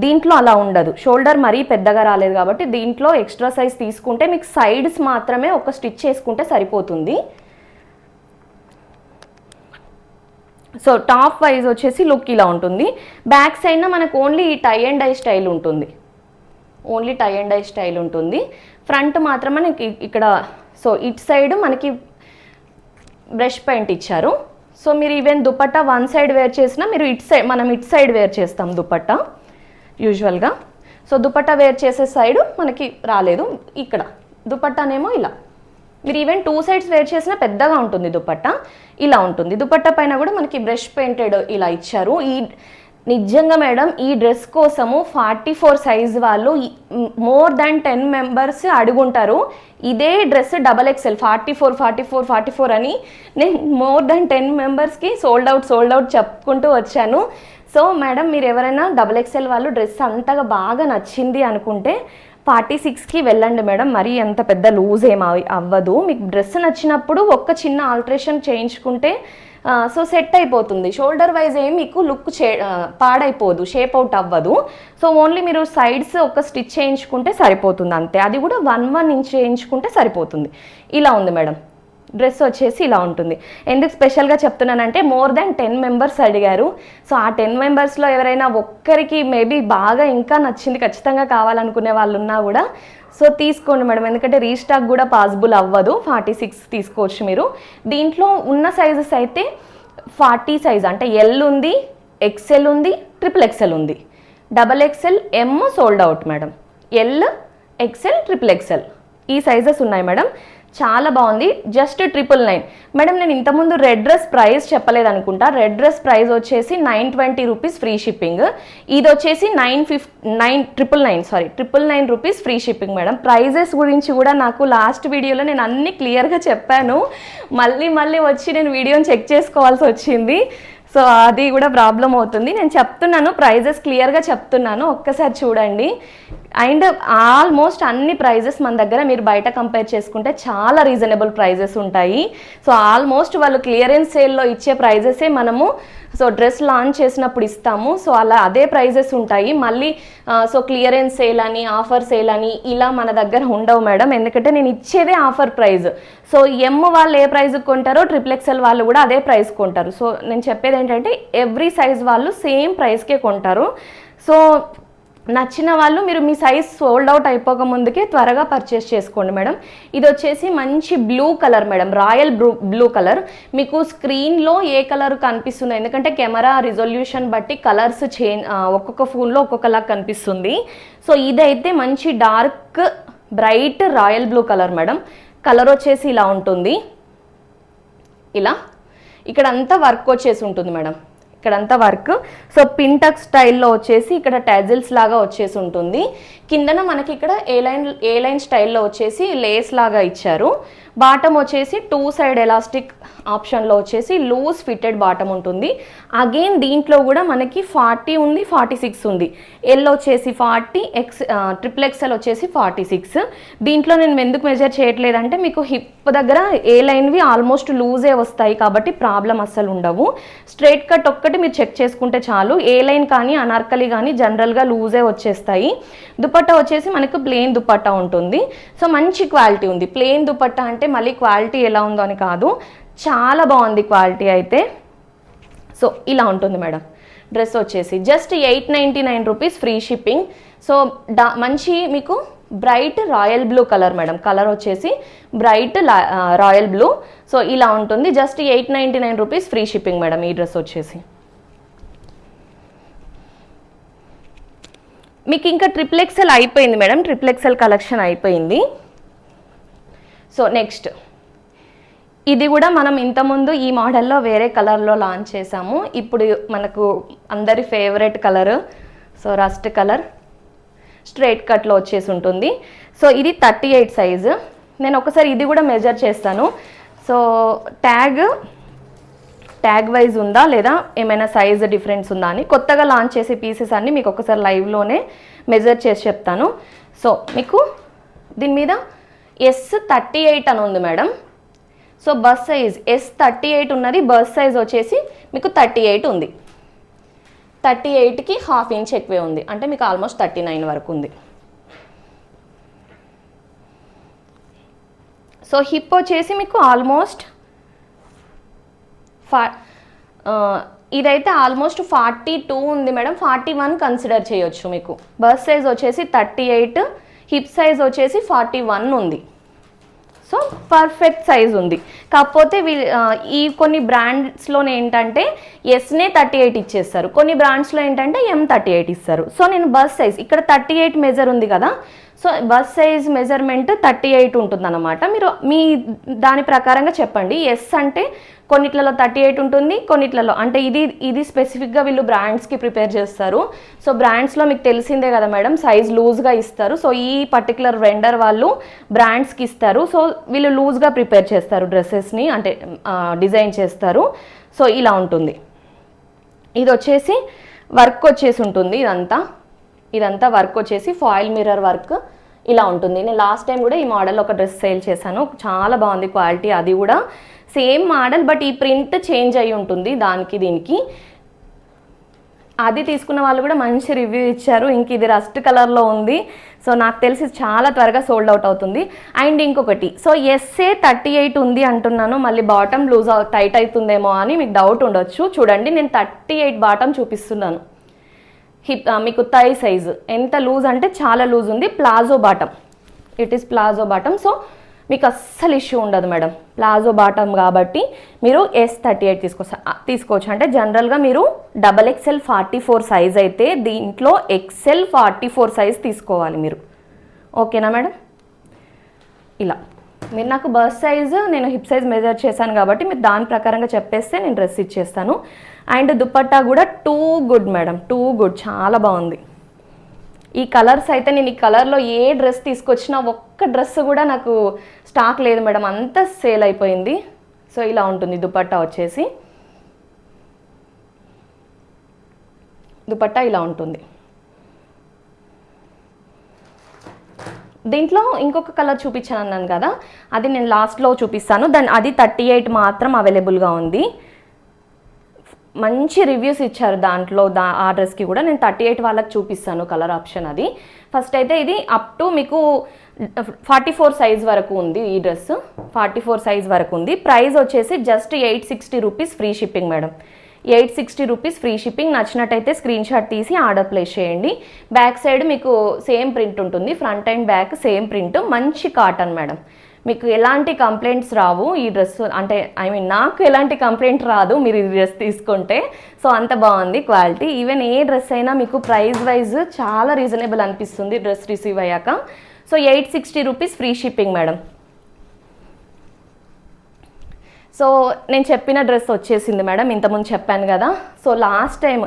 దీంట్లో అలా ఉండదు, షోల్డర్ మరీ పెద్దగా రాలేదు కాబట్టి దీంట్లో ఎక్స్ట్రా సైజ్ తీసుకుంటే మీకు సైడ్స్ మాత్రమే ఒక స్టిచ్ చేసుకుంటే సరిపోతుంది. సో టాప్ వైజ్ వచ్చేసి లుక్ ఇలా ఉంటుంది. బ్యాక్ సైడ్న మనకు only tie and dye style ఉంటుంది, ఫ్రంట్ మాత్రం మనకి ఇక్కడ సో ఇట్ సైడ్ మనకి బ్రష్ పెయింట్ ఇచ్చారు. సో మీరు even dupatta one side wear చేసినా మీరు మనం ఇట్ సైడ్ వేర్ చేస్తాం దుపట్టా యూజువల్గా. సో దుపట్టా వేర్ చేసే సైడ్ మనకి రాలేదు, ఇక్కడ దుపట్టానేమో ఇలా మీరు ఈవెన్ 2 సైడ్స్ వేర్ చేసినా పెద్దగా ఉంటుంది దుపట్టా. ఇలా ఉంటుంది. దుపట్టా పైన కూడా మనకి బ్రష్ పెయింటెడ్ ఇలా ఇచ్చారు. నిజంగా మేడం ఈ డ్రెస్ కోసము 44 సైజ్ వాళ్ళు మోర్ దాన్ 10 మెంబర్స్ అడుగుంటారు. ఇదే డ్రెస్ XXL 44 అని నేను మోర్ దాన్ 10 మెంబర్స్కి సోల్డ్ అవుట్ చెప్పుకుంటూ వచ్చాను. సో మేడం మీరు ఎవరైనా XXL వాళ్ళు డ్రెస్ అంతగా బాగా నచ్చింది అనుకుంటే 46కి వెళ్ళండి మేడం. మరీ అంత పెద్ద లూజ్ అవ్వదు. మీకు డ్రెస్ నచ్చినప్పుడు ఒక్క చిన్న ఆల్టరేషన్ చేయించుకుంటే సో సెట్ అయిపోతుంది. షోల్డర్ వైజ్ ఏం మీకు లుక్ పాడైపోదు, షేప్ అవుట్ అవ్వదు. సో ఓన్లీ మీరు సైడ్స్ ఒక స్టిచ్ చేయించుకుంటే సరిపోతుంది అంతే. అది కూడా 1 ఇంచ్ చేయించుకుంటే సరిపోతుంది. ఇలా ఉంది మేడం డ్రెస్ వచ్చేసి ఇలా ఉంటుంది. ఎందుకు స్పెషల్గా చెప్తున్నానంటే మోర్ దాన్ 10 మెంబర్స్ అడిగారు. సో ఆ 10 మెంబర్స్లో ఎవరైనా ఒక్కరికి మేబీ బాగా ఇంకా నచ్చింది ఖచ్చితంగా కావాలనుకునే వాళ్ళు ఉన్నా కూడా సో తీసుకోండి మేడం. ఎందుకంటే రీస్టాక్ కూడా పాసిబుల్ అవ్వదు. 46 తీసుకోవచ్చు మీరు. దీంట్లో ఉన్న సైజెస్ అయితే 40 సైజ్ అంటే ఎల్ ఉంది, ఎక్సెల్ ఉంది, XXL ఉంది. XXL M sold out madam. L, XL, XXL ఈ సైజెస్ ఉన్నాయి మేడం. చాలా బాగుంది. Just 999 madam. నేను ఇంతకుముందు రెడ్ డ్రెస్ ప్రైస్ చెప్పలేదు అనుకుంటా. రెడ్ డ్రెస్ ప్రైస్ వచ్చేసి 920 రూపీస్ ఫ్రీ షిప్పింగ్. ఇది వచ్చేసి 999 rupees free shipping madam. Prices గురించి కూడా నాకు లాస్ట్ వీడియోలో నేను అన్ని క్లియర్గా చెప్పాను. మళ్ళీ వచ్చి నేను వీడియోని చెక్ చేసుకోవాల్సి వచ్చింది. సో అది కూడా ప్రాబ్లం అవుతుంది. నేను చెప్తున్నాను, ప్రైజెస్ క్లియర్గా చెప్తున్నాను, ఒక్కసారి చూడండి. అండ్ ఆల్మోస్ట్ అన్ని ప్రైజెస్ మన దగ్గర మీరు బయట కంపేర్ చేసుకుంటే చాలా రీజనబుల్ ప్రైజెస్ ఉంటాయి. సో ఆల్మోస్ట్ వాళ్ళు క్లియరెన్స్ సేల్లో ఇచ్చే ప్రైజెసే మనము సో డ్రెస్ లాంచ్ చేసినప్పుడు ఇస్తాము. సో అలా అదే ప్రైజెస్ ఉంటాయి. మళ్ళీ సో క్లియరెన్స్ సేల్ అని, ఆఫర్ సేల్ అని ఇలా మన దగ్గర ఉండవు మేడం. ఎందుకంటే నేను ఇచ్చేదే ఆఫర్ ప్రైజ్. సో ఎమ్ వాళ్ళు ఏ ప్రైజ్కి కొంటారో XXL వాళ్ళు కూడా అదే ప్రైస్ కొంటారు. సో నేను చెప్పేది ఏంటంటే ఎవ్రీ సైజ్ వాళ్ళు సేమ్ ప్రైస్కే కొంటారు. సో నచ్చిన వాళ్ళు మీరు మీ సైజ్ సోల్డ్ అవుట్ అయిపోక ముందుకే త్వరగా పర్చేస్ చేసుకోండి మేడం. ఇది వచ్చేసి మంచి blue colour madam, royal blue colour. మీకు స్క్రీన్లో ఏ కలర్ కనిపిస్తుందో, ఎందుకంటే కెమెరా రిజల్యూషన్ బట్టి కలర్స్ ఒక్కొక్క ఫోన్లో ఒక్కొక్కలా కనిపిస్తుంది. సో ఇదైతే మంచి dark bright royal blue colour madam. Colour వచ్చేసి ఇలా ఉంటుంది. ఇలా ఇక్కడంతా వర్క్ వచ్చేసి ఉంటుంది మేడం. ఇక్కడంతా వర్క్. సో పింటక్ స్టైల్లో వచ్చేసి ఇక్కడ టాజిల్స్ లాగా వచ్చేసి ఉంటుంది. కిందన మనకి ఇక్కడ ఏ లైన్ స్టైల్లో వచ్చేసి లేస్ లాగా ఇచ్చారు. బాటమ్ వచ్చేసి 2 సైడ్ ఎలాస్టిక్ ఆప్షన్లో వచ్చేసి లూజ్ ఫిట్టెడ్ బాటమ్ ఉంటుంది. అగైన్ దీంట్లో కూడా మనకి 40 ఉంది, 46 ఉంది. ఎల్ వచ్చేసి 40, XXL వచ్చేసి 46. దీంట్లో నేను ఎందుకు మెజర్ చేయట్లేదంటే మీకు హిప్ దగ్గర ఏ లైన్వి ఆల్మోస్ట్ లూజే వస్తాయి కాబట్టి ప్రాబ్లం అస్సలు ఉండవు. స్ట్రైట్ కట్ ఒక్కటి మీరు చెక్ చేసుకుంటే చాలు. ఏ లైన్ కానీ అనార్కలి కానీ జనరల్గా లూజే వచ్చేస్తాయి. దుపట్టా వచ్చేసి మనకు ప్లెయిన్ దుపట్టా ఉంటుంది. సో మంచి క్వాలిటీ ఉంది. ప్లెయిన్ దుపట్టా అంటే మళ్ళీ క్వాలిటీ ఎలా ఉందో అని కాదు, చాలా బాగుంది క్వాలిటీ అయితే. సో ఇలా ఉంటుంది మేడం డ్రెస్ వచ్చేసి. Just 899 rupees free shipping. So మంచి మీకు bright royal blue colour madam. Colour వచ్చేసి బ్రైట్ రాయల్ బ్లూ. సో ఇలా ఉంటుంది. Just 899 rupees free shipping madam ఈ డ్రెస్ వచ్చేసి. మీకు ఇంకా XXL అయిపోయింది మేడం. XXL కలెక్షన్ అయిపోయింది. సో నెక్స్ట్ ఇది కూడా మనం ఇంతకుముందు ఈ మోడల్లో వేరే కలర్లో లాంచ్ చేసాము. ఇప్పుడు మనకు అందరి favourite colour so rust colour straight కట్లో వచ్చేసి ఉంటుంది. సో ఇది 38 సైజు. నేను ఒకసారి ఇది కూడా మెజర్ చేస్తాను. సో ట్యాగ్ వైజ్ ఉందా లేదా ఏమైనా సైజ్ డిఫరెన్స్ ఉందా అని. కొత్తగా లాంచ్ చేసే పీసెస్ అన్నీ మీకు ఒకసారి లైవ్లోనే మెజర్ చేసి చెప్తాను. సో మీకు దీని మీద S38 అని ఉంది madam. So bus size S38 ఉన్నది. బస్ సైజ్ వచ్చేసి మీకు 38 ఉంది. 38కి 1/2 ఇంచ్ ఎక్కువే ఉంది. అంటే మీకు ఆల్మోస్ట్ 39 వరకు ఉంది. సో హిప్ వచ్చేసి మీకు ఆల్మోస్ట్ ఇదైతే ఆల్మోస్ట్ 42 ఉంది మేడం. 41 కన్సిడర్ చేయొచ్చు మీకు. బస్ సైజ్ వచ్చేసి 38, హిప్ సైజ్ వచ్చేసి 41 ఉంది. సో పర్ఫెక్ట్ సైజ్ ఉంది. కాకపోతే ఈ కొన్ని బ్రాండ్స్లోనే ఏంటంటే ఎస్నే 38 ఇచ్చేస్తారు, కొన్ని బ్రాండ్స్లో ఏంటంటే M38 ఇస్తారు. సో నేను బస్ సైజ్ ఇక్కడ 38 మెజర్ ఉంది కదా, సో బస్ సైజ్ మెజర్మెంట్ 38 ఉంటుందన్నమాట. మీరు మీ దాని ప్రకారంగా చెప్పండి. ఎస్ అంటే కొన్నిట్లలో 38 ఉంటుంది, కొన్నిట్లలో అంటే ఇది స్పెసిఫిక్గా వీళ్ళు బ్రాండ్స్కి ప్రిపేర్ చేస్తారు. సో బ్రాండ్స్లో మీకు తెలిసిందే కదా మేడం, సైజ్ లూజ్గా ఇస్తారు. సో ఈ పర్టికులర్ వెండర్ వాళ్ళు బ్రాండ్స్కి ఇస్తారు. సో వీళ్ళు లూజ్గా ప్రిపేర్ చేస్తారు డ్రెస్సెస్ని, అంటే డిజైన్ చేస్తారు. సో ఇలా ఉంటుంది. ఇది వచ్చేసి వర్క్ వచ్చేసి ఉంటుంది. ఇదంతా వర్క్ వచ్చేసి ఫాయిల్ మిర్రర్ వర్క్ ఇలా ఉంటుంది. నేను లాస్ట్ టైం కూడా ఈ మోడల్ ఒక డ్రెస్ సేల్ చేశాను, చాలా బాగుంది క్వాలిటీ. అది కూడా సేమ్ మోడల్, బట్ ఈ ప్రింట్ చేంజ్ అయ్యి ఉంటుంది దీనికి. అది తీసుకున్న వాళ్ళు కూడా మంచి రివ్యూ ఇచ్చారు. ఇంక ఇది రస్ట్ కలర్లో ఉంది. సో నాకు తెలిసి చాలా త్వరగా సోల్డ్ అవుట్ అవుతుంది. అండ్ ఇంకొకటి, సో ఎస్ఏ 38 ఉంది అంటున్నాను, మళ్ళీ బాటమ్ లూజ్ టైట్ అవుతుందేమో అని మీకు డౌట్ ఉండొచ్చు. చూడండి, నేను 38 బాటమ్ చూపిస్తున్నాను. మీకు థై సైజు ఎంత లూజ్ అంటే చాలా లూజ్ ఉంది. Palazzo bottom, it is palazzo bottom. So మీకు అస్సలు ఇష్యూ ఉండదు మేడం, ప్లాజో బాటమ్ కాబట్టి మీరు S38 తీసుకోవచ్చు. అంటే జనరల్గా మీరు XXL 44 సైజ్ అయితే దీంట్లో XL 44 సైజ్ తీసుకోవాలి మీరు. ఓకేనా మేడం? ఇలా మీరు నాకు బస్ సైజు, నేను హిప్ సైజ్ మెజర్ చేశాను కాబట్టి మీరు దాని ప్రకారంగా చెప్పేస్తే నేను డ్రెస్ ఇచ్చేస్తాను. అండ్ దుపట్టా కూడా too good madam, too good, చాలా బాగుంది. ఈ కలర్స్ అయితే నేను ఈ కలర్లో ఏ డ్రెస్ తీసుకొచ్చినా ఒక్క డ్రెస్ కూడా నాకు స్టాక్ లేదు మేడం, అంతా సేల్ అయిపోయింది. సో ఇలా ఉంటుంది దుపట్టా వచ్చేసి. దుపట్టా ఇలా ఉంటుంది. దీంట్లో ఇంకొక కలర్ చూపించాను అన్నాను కదా, అది నేను లాస్ట్లో చూపిస్తాను. అది 38 మాత్రం అవైలబుల్గా ఉంది. మంచి రివ్యూస్ ఇచ్చారు దాంట్లో, ఆ డ్రెస్కి కూడా. నేను 38 వాళ్ళకి చూపిస్తాను కలర్ ఆప్షన్. అది ఫస్ట్ అయితే ఇది అప్ టు మీకు 44 సైజ్ వరకు ఉంది. ఈ డ్రెస్ 44 సైజ్ వరకు ఉంది. ప్రైస్ వచ్చేసి just 860 rupees free shipping madam. 860 rupees free shipping. నచ్చినట్టయితే స్క్రీన్ షాట్ తీసి ఆర్డర్ ప్లేస్ చేయండి. బ్యాక్ సైడ్ మీకు సేమ్ ప్రింట్ ఉంటుంది, front and back same print. మంచి కాటన్ మేడం, మీకు ఎలాంటి కంప్లైంట్స్ రావు ఈ డ్రెస్. అంటే నాకు ఎలాంటి కంప్లైంట్ రాదు మీరు ఈ డ్రెస్ తీసుకుంటే. సో అంత బాగుంది క్వాలిటీ. ఈవెన్ ఏ డ్రెస్ అయినా మీకు ప్రైస్ వైజ్ చాలా రీజనబుల్ అనిపిస్తుంది డ్రెస్ రిసీవ్ అయ్యాక. So 860 rupees free shipping madam. So నేను చెప్పిన డ్రెస్ వచ్చేసింది మేడం, ఇంతకుముందు చెప్పాను కదా. సో లాస్ట్ టైం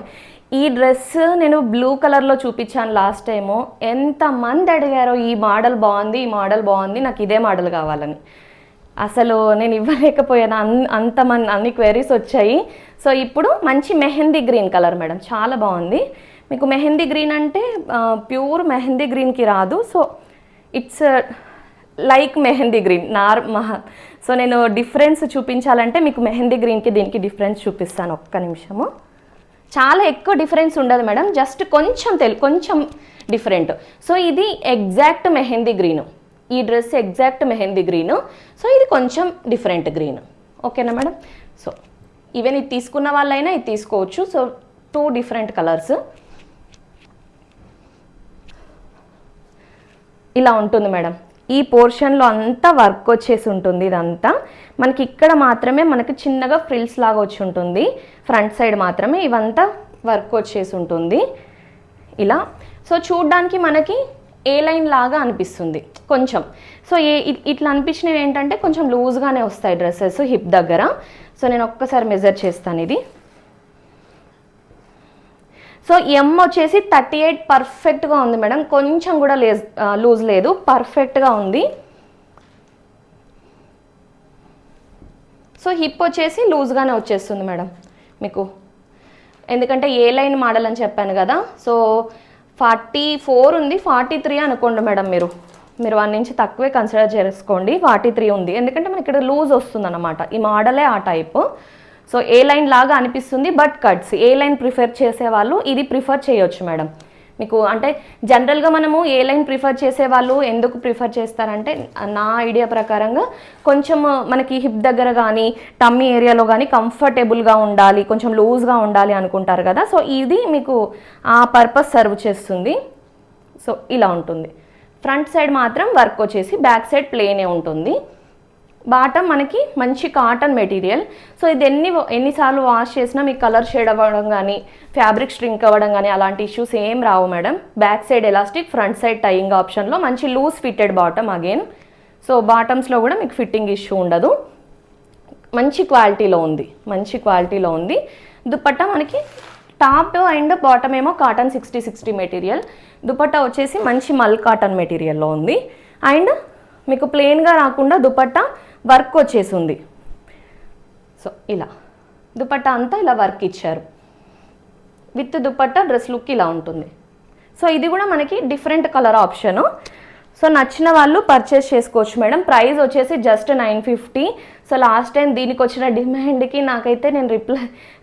ఈ డ్రెస్ నేను బ్లూ కలర్లో చూపించాను లాస్ట్ టైము. ఎంతమంది అడిగారో ఈ మోడల్ బాగుంది, ఈ మోడల్ బాగుంది, నాకు ఇదే మోడల్ కావాలని. అసలు నేను ఇవ్వలేకపోయాను, అన్ని క్వైరీస్ వచ్చాయి. సో ఇప్పుడు మంచి మెహందీ గ్రీన్ కలర్ మేడం, చాలా బాగుంది. మీకు మెహందీ గ్రీన్ అంటే ప్యూర్ మెహందీ గ్రీన్కి రాదు. So it's like mehndi green so నేను డిఫరెన్స్ చూపించాలంటే మీకు మెహందీ గ్రీన్కి దీనికి డిఫరెన్స్ చూపిస్తాను, ఒక్క నిమిషము. చాలా ఎక్కువ డిఫరెన్స్ ఉండదు మేడం, జస్ట్ కొంచెం డిఫరెంట్. సో ఇది ఎగ్జాక్ట్ మెహందీ గ్రీను, ఈ dress exact mehndi green. So ఇది కొంచెం డిఫరెంట్ గ్రీన్. ఓకేనా మేడం? సో ఈవెన్ ఇది తీసుకున్న వాళ్ళైనా ఇది తీసుకోవచ్చు. So 2 different colours. ఇలా ఉంటుంది మేడం. ఈ పోర్షన్లో అంతా వర్క్ వచ్చేసి ఉంటుంది. ఇదంతా మనకి ఇక్కడ మాత్రమే మనకి చిన్నగా ఫ్రిల్స్ లాగా వచ్చి ఉంటుంది, ఫ్రంట్ సైడ్ మాత్రమే ఇవంతా వర్క్ వచ్చేసి ఉంటుంది ఇలా. సో చూడ్డానికి మనకి ఏ లైన్ లాగా అనిపిస్తుంది కొంచెం. సో ఇట్లా అనిపించినవి ఏంటంటే కొంచెం లూజ్గానే వస్తాయి డ్రెస్సెస్ హిప్ దగ్గర. సో నేను ఒక్కసారి మెజర్ చేస్తాను. ఇది సో ఎమ్ వచ్చేసి 38 పర్ఫెక్ట్గా ఉంది మేడం, కొంచెం కూడా లూజ్ లేదు, పర్ఫెక్ట్గా ఉంది. సో హిప్ వచ్చేసి లూజ్గానే వచ్చేస్తుంది మేడం మీకు, ఎందుకంటే ఏ లైన్ మోడల్ అని చెప్పాను కదా. సో 44 ఉంది, 43 అనుకోండి మేడం. మీరు 1 ఇంచ్ తక్కువే కన్సిడర్ చేసుకోండి. 43 ఉంది, ఎందుకంటే మనకి ఇక్కడ లూజ్ వస్తుంది అన్నమాట. ఈ మోడలే ఆ టైపు. సో ఏ లైన్ లాగా అనిపిస్తుంది, but cuts. A line prefer చేసేవాళ్ళు ఇది ప్రిఫర్ చేయొచ్చు మేడం. మీకు అంటే జనరల్గా మనము ఏ లైన్ ప్రిఫర్ చేసేవాళ్ళు ఎందుకు ప్రిఫర్ చేస్తారంటే, నా ఐడియా ప్రకారంగా కొంచెం మనకి హిప్ దగ్గర కానీ టమ్మీ ఏరియాలో కానీ కంఫర్టబుల్గా ఉండాలి, కొంచెం లూజ్గా ఉండాలి అనుకుంటారు కదా. సో ఇది మీకు ఆ పర్పస్ సర్వ్ చేస్తుంది. సో ఇలా ఉంటుంది. ఫ్రంట్ సైడ్ మాత్రం వర్క్ వచ్చేసి, బ్యాక్ సైడ్ ప్లేనే ఉంటుంది. బాటమ్ మనకి మంచి కాటన్ మెటీరియల్. సో ఇది ఎన్నిసార్లు వాష్ చేసినా మీకు కలర్ షేడ్ అవ్వడం కానీ ఫ్యాబ్రిక్ స్ట్రింక్ అవ్వడం కానీ అలాంటి ఇష్యూస్ ఏం రావు madam. Back side elastic, front side tying ఆప్షన్లో మంచి loose fitted bottom again. So బాటమ్స్లో కూడా మీకు ఫిట్టింగ్ ఇష్యూ ఉండదు. మంచి క్వాలిటీలో ఉంది. దుపట్టా మనకి టాప్ అండ్ బాటమ్ ఏమో కాటన్ 60 మెటీరియల్. దుపట్టా వచ్చేసి మంచి మల్ కాటన్ మెటీరియల్లో ఉంది. అండ్ మీకు ప్లెయిన్గా రాకుండా దుపట్టా వర్క్ వచ్చేసి ఉంది. సో ఇలా దుపట్టా అంతా ఇలా వర్క్ ఇచ్చారు. విత్ దుపట్టా డ్రెస్ లుక్ ఇలా ఉంటుంది. సో ఇది కూడా మనకి డిఫరెంట్ కలర్ ఆప్షను. సో నచ్చిన వాళ్ళు పర్చేస్ చేసుకోవచ్చు మేడం. ప్రైస్ వచ్చేసి జస్ట్ 950. సో లాస్ట్ టైం దీనికి వచ్చిన డిమాండ్కి నాకైతే నేను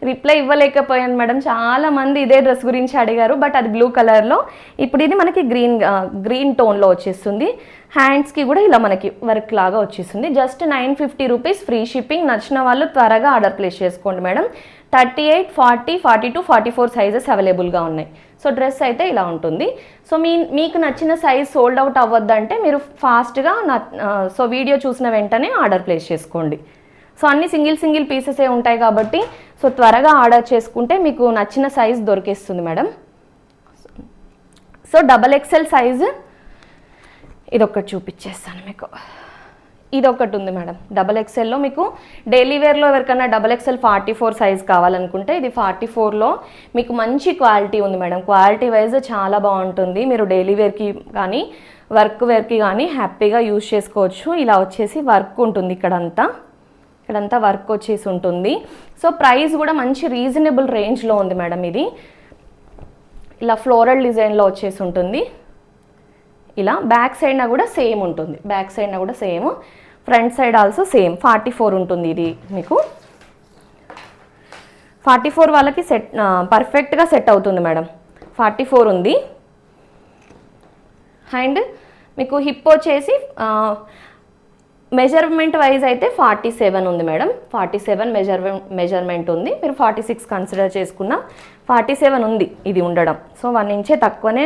రిప్లై ఇవ్వలేకపోయాను మేడం. చాలామంది ఇదే డ్రెస్ గురించి అడిగారు, బట్ అది బ్లూ కలర్లో. ఇప్పుడు ఇది మనకి గ్రీన్ టోన్లో వచ్చేస్తుంది. హ్యాండ్స్కి కూడా ఇలా మనకి వర్క్ లాగా వచ్చేస్తుంది. Just 950 rupees, free shipping. నచ్చిన వాళ్ళు త్వరగా ఆర్డర్ ప్లేస్ చేసుకోండి మేడం. 38, 40, 42, 44 సైజెస్ అవైలబుల్గా ఉన్నాయి. సో డ్రెస్ అయితే ఇలా ఉంటుంది. సో మీకు నచ్చిన సైజ్ సోల్డ్ అవుట్ అవ్వద్దంటే మీరు ఫాస్ట్గా సో వీడియో చూసిన వెంటనే ఆర్డర్ ప్లేస్ చేసుకోండి. సో అన్ని సింగిల్ పీసెసే ఉంటాయి కాబట్టి సో త్వరగా ఆర్డర్ చేసుకుంటే మీకు నచ్చిన సైజ్ దొరికేస్తుంది మేడం. సో XXL సైజు ఇదొకటి చూపించేస్తాను మీకు. ఇదొకటి ఉంది మేడం XXLలో. మీకు డైలీ వేర్లో ఎవరికైనా XXL 44 సైజ్ కావాలనుకుంటే ఇది 44లో మీకు మంచి క్వాలిటీ ఉంది మేడం. క్వాలిటీ వైజ్ చాలా బాగుంటుంది. మీరు డైలీ వేర్కి కానీ వర్క్ వేర్కి కానీ హ్యాపీగా యూజ్ చేసుకోవచ్చు. ఇలా వచ్చేసి వర్క్ ఉంటుంది ఇక్కడంతా వర్క్ వచ్చేసి ఉంటుంది. సో ప్రైస్ కూడా మంచి రీజనబుల్ రేంజ్లో ఉంది మేడం. ఇది ఇలా ఫ్లోరల్ డిజైన్లో వచ్చేసి ఉంటుంది. ఇలా బ్యాక్ సైడ్న కూడా సేమ్ ఉంటుంది. ఫ్రంట్ సైడ్ ఆల్సో సేమ్ 44 ఉంటుంది. ఇది మీకు 44 వాళ్ళకి పర్ఫెక్ట్గా సెట్ అవుతుంది మేడం. 44 ఉంది. అండ్ మీకు హిప్ వచ్చేసి మెజర్మెంట్ వైజ్ అయితే 47 ఉంది మేడం. 47 మెజర్మెంట్ ఉంది. మీరు 46 కన్సిడర్ చేసుకున్న 47 ఉంది ఇది ఉండడం. సో 1 ఇంచే తక్కువనే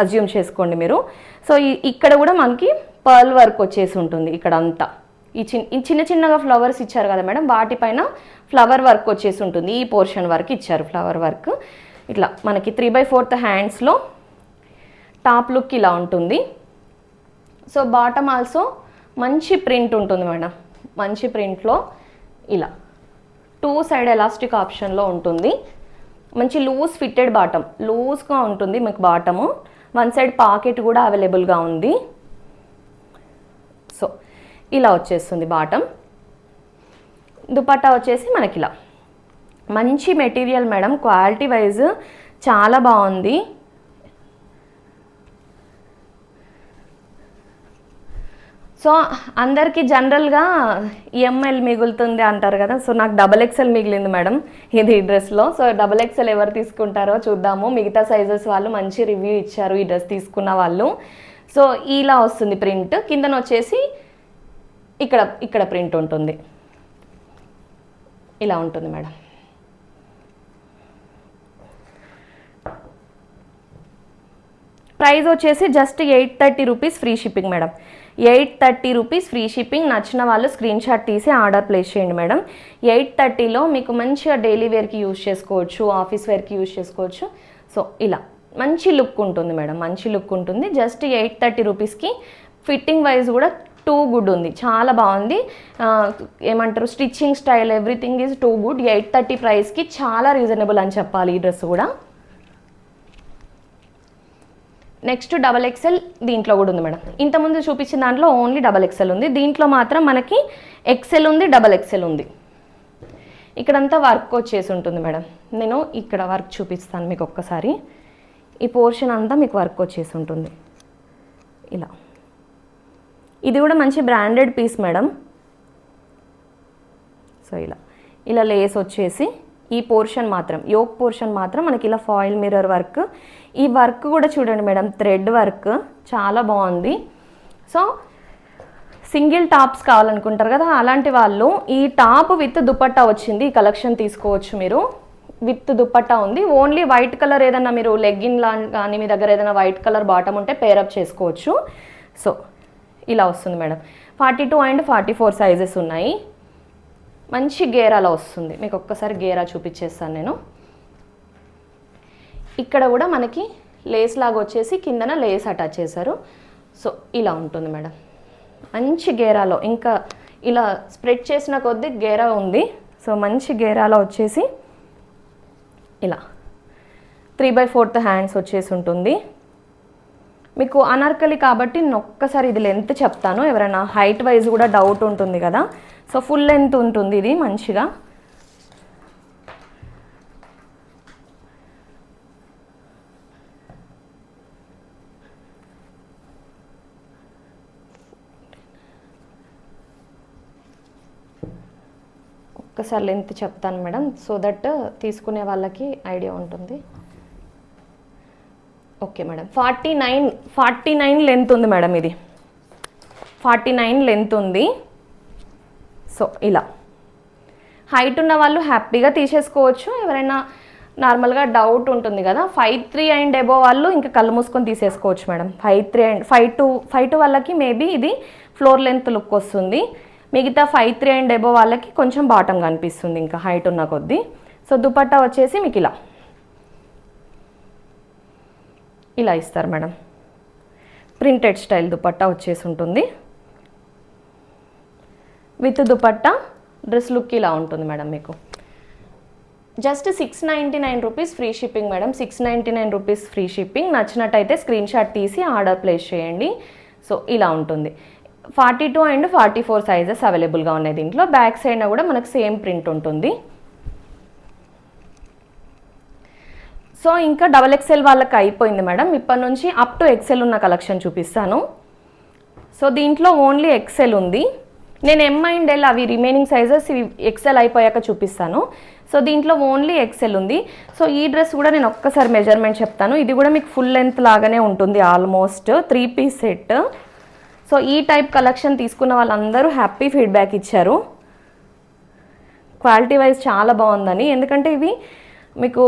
అజ్యూమ్ చేసుకోండి మీరు. సో ఇక్కడ కూడా మనకి పర్ల్ వర్క్ వచ్చేసి ఉంటుంది. ఇక్కడ అంతా ఈ చిన్నగా ఫ్లవర్స్ ఇచ్చారు కదా మేడం, వాటిపైన ఫ్లవర్ వర్క్ వచ్చేసి ఉంటుంది. ఈ పోర్షన్ వరకు ఇచ్చారు ఫ్లవర్ వర్క్. ఇట్లా మనకి 3/4 హ్యాండ్స్లో టాప్ లుక్ ఇలా ఉంటుంది. సో బాటమ్ ఆల్సో మంచి ప్రింట్ ఉంటుంది మేడం. మంచి ప్రింట్లో ఇలా 2 సైడ్ ఎలాస్టిక్ ఆప్షన్లో ఉంటుంది. మంచి లూజ్ ఫిట్టెడ్ బాటమ్, లూజ్గా ఉంటుంది మీకు బాటము. 1 సైడ్ పాకెట్ కూడా అవైలబుల్గా ఉంది. సో ఇలా వచ్చేస్తుంది బాటమ్. దుపట్టా వచ్చేసి మనకి ఇలా మంచి మెటీరియల్ మేడం. క్వాలిటీ వైజ్ చాలా బాగుంది. సో అందరికీ జనరల్గా ఎంఎల్ మిగులుతుంది అంటారు కదా. సో నాకు XXL మిగిలింది మేడం ఇది డ్రెస్లో. సో XXL ఎవరు తీసుకుంటారో చూద్దాము. మిగతా సైజెస్ వాళ్ళు మంచి రివ్యూ ఇచ్చారు ఈ డ్రెస్ తీసుకున్న వాళ్ళు. సో ఇలా వస్తుంది ప్రింట్. కిందన వచ్చేసి ఇక్కడ ప్రింట్ ఉంటుంది. ఇలా ఉంటుంది మేడం. ప్రైస్ వచ్చేసి just 830 rupees, free shipping madam. 830 rupees free shipping. నచ్చిన వాళ్ళు స్క్రీన్ షాట్ తీసి ఆర్డర్ ప్లేస్ చేయండి మేడం. 830లో మీకు మంచిగా డైలీ వేర్కి యూజ్ చేసుకోవచ్చు, ఆఫీస్ వేర్కి యూజ్ చేసుకోవచ్చు. సో ఇలా మంచి లుక్ ఉంటుంది మేడం. జస్ట్ 830 రూపీస్కి. ఫిట్టింగ్ వైజ్ కూడా టూ గుడ్ ఉంది, చాలా బాగుంది. ఏమంటారు, stitching style everything is too good. 830 ప్రైస్కి చాలా రీజనబుల్ అని చెప్పాలి ఈ డ్రెస్ కూడా. నెక్స్ట్ XXL దీంట్లో కూడా ఉంది మేడం. ఇంతకుముందు చూపించిన దాంట్లో ఓన్లీ XXL ఉంది. దీంట్లో మాత్రం మనకి XL ఉంది, XXL ఉంది. ఇక్కడంతా వర్క్ వచ్చేసి ఉంటుంది మేడం. నేను ఇక్కడ వర్క్ చూపిస్తాను మీకు ఒక్కసారి. ఈ పోర్షన్ అంతా మీకు వర్క్ వచ్చేసి ఉంటుంది ఇలా. ఇది కూడా మంచి బ్రాండెడ్ పీస్ మేడం. సో ఇలా లేస్ వచ్చేసి ఈ పోర్షన్ మాత్రం, యోక్ పోర్షన్ మాత్రం మనకి ఇలా ఫాయిల్ మిర్రర్ వర్క్. ఈ వర్క్ కూడా చూడండి మేడం, థ్రెడ్ వర్క్ చాలా బాగుంది. సో సింగిల్ టాప్స్ కావాలనుకుంటారు కదా, అలాంటి వాళ్ళు ఈ టాప్ విత్ దుపట్టా వచ్చింది, ఈ కలెక్షన్ తీసుకోవచ్చు మీరు. విత్ దుపట్టా ఉంది. ఓన్లీ వైట్ కలర్ ఏదైనా మీరు లెగ్గిన్ కానీ మీ దగ్గర ఏదైనా వైట్ కలర్ బాటమ్ ఉంటే పేరప్ చేసుకోవచ్చు. సో ఇలా వస్తుంది మేడం. 42 అండ్ 44 సైజెస్ ఉన్నాయి. మంచి గేరాలో వస్తుంది. మీకు ఒక్కసారి గేరా చూపించేస్తాను నేను. ఇక్కడ కూడా మనకి లేస్ లాగా వచ్చేసి కిందన లేస్ అటాచ్ చేశారు. సో ఇలా ఉంటుంది మేడం, మంచి గేరాలో. ఇంకా ఇలా స్ప్రెడ్ చేసిన కొద్దీ గేరా ఉంది. సో మంచి గేరాలో వచ్చేసి ఇలా 3/4 హ్యాండ్స్ వచ్చేసి ఉంటుంది. మీకు అనార్కలి కాబట్టి నేను ఒక్కసారి ఇది లెంత్ చెప్తాను, ఎవరైనా హైట్ వైజ్ కూడా డౌట్ ఉంటుంది కదా. సో ఫుల్ లెంత్ ఉంటుంది ఇది మంచిగా. ఒక్కసారి లెంత్ చెప్తాను మేడం, సో దట్ తీసుకునే వాళ్ళకి ఐడియా ఉంటుంది. ఓకే మేడం, 49 లెంత్ ఉంది మేడం. ఇది 49 లెంత్ ఉంది. సో ఇలా హైట్ ఉన్న వాళ్ళు హ్యాపీగా తీసేసుకోవచ్చు. ఎవరైనా నార్మల్గా డౌట్ ఉంటుంది కదా, 5'3" అండ్ అబోవ్ వాళ్ళు ఇంకా కళ్ళు మూసుకొని తీసేసుకోవచ్చు మేడం. 5'3" అండ్ 5'2" వాళ్ళకి మేబీ ఇది ఫ్లోర్ లెంత్ లుక్ వస్తుంది. మిగతా 5'3" అండ్ అబోవ్ వాళ్ళకి కొంచెం బాటం కనిపిస్తుంది ఇంకా హైట్ ఉన్న కొద్దీ. సో దుపట్టా వచ్చేసి మీకు ఇలా ఇస్తారు మేడం. ప్రింటెడ్ స్టైల్ దుపట్టా వచ్చేసి ఉంటుంది. విత్ దుపట్టా డ్రెస్ లుక్ ఇలా ఉంటుంది మేడం. మీకు just 699 rupees free shipping madam. 699 rupees free shipping. నచ్చినట్టయితే స్క్రీన్ షాట్ తీసి ఆర్డర్ ప్లేస్ చేయండి. సో ఇలా ఉంటుంది. 42 అండ్ 44 సైజెస్ అవైలబుల్గా ఉన్నాయి దీంట్లో. బ్యాక్ సైడ్ కూడా మనకు సేమ్ ప్రింట్ ఉంటుంది. సో ఇంకా XXL వాళ్ళకి అయిపోయింది మేడం. ఇప్పటి నుంచి అప్ టు XL ఉన్న కలెక్షన్ చూపిస్తాను. సో దీంట్లో ఓన్లీ XL ఉంది. నేను M అండ్ L అవి రిమైనింగ్ సైజెస్ ఇవి XL అయిపోయాక చూపిస్తాను. సో దీంట్లో ఓన్లీ XL ఉంది. సో ఈ డ్రెస్ కూడా నేను ఒక్కసారి మెజర్మెంట్ చెప్తాను. ఇది కూడా మీకు ఫుల్ లెంత్ లాగానే ఉంటుంది, ఆల్మోస్ట్ 3 పీస్ సెట్. సో ఈ టైప్ కలెక్షన్ తీసుకున్న వాళ్ళందరూ హ్యాపీ ఫీడ్బ్యాక్ ఇచ్చారు, క్వాలిటీ వైజ్ చాలా బాగుందని. ఎందుకంటే ఇవి మీకు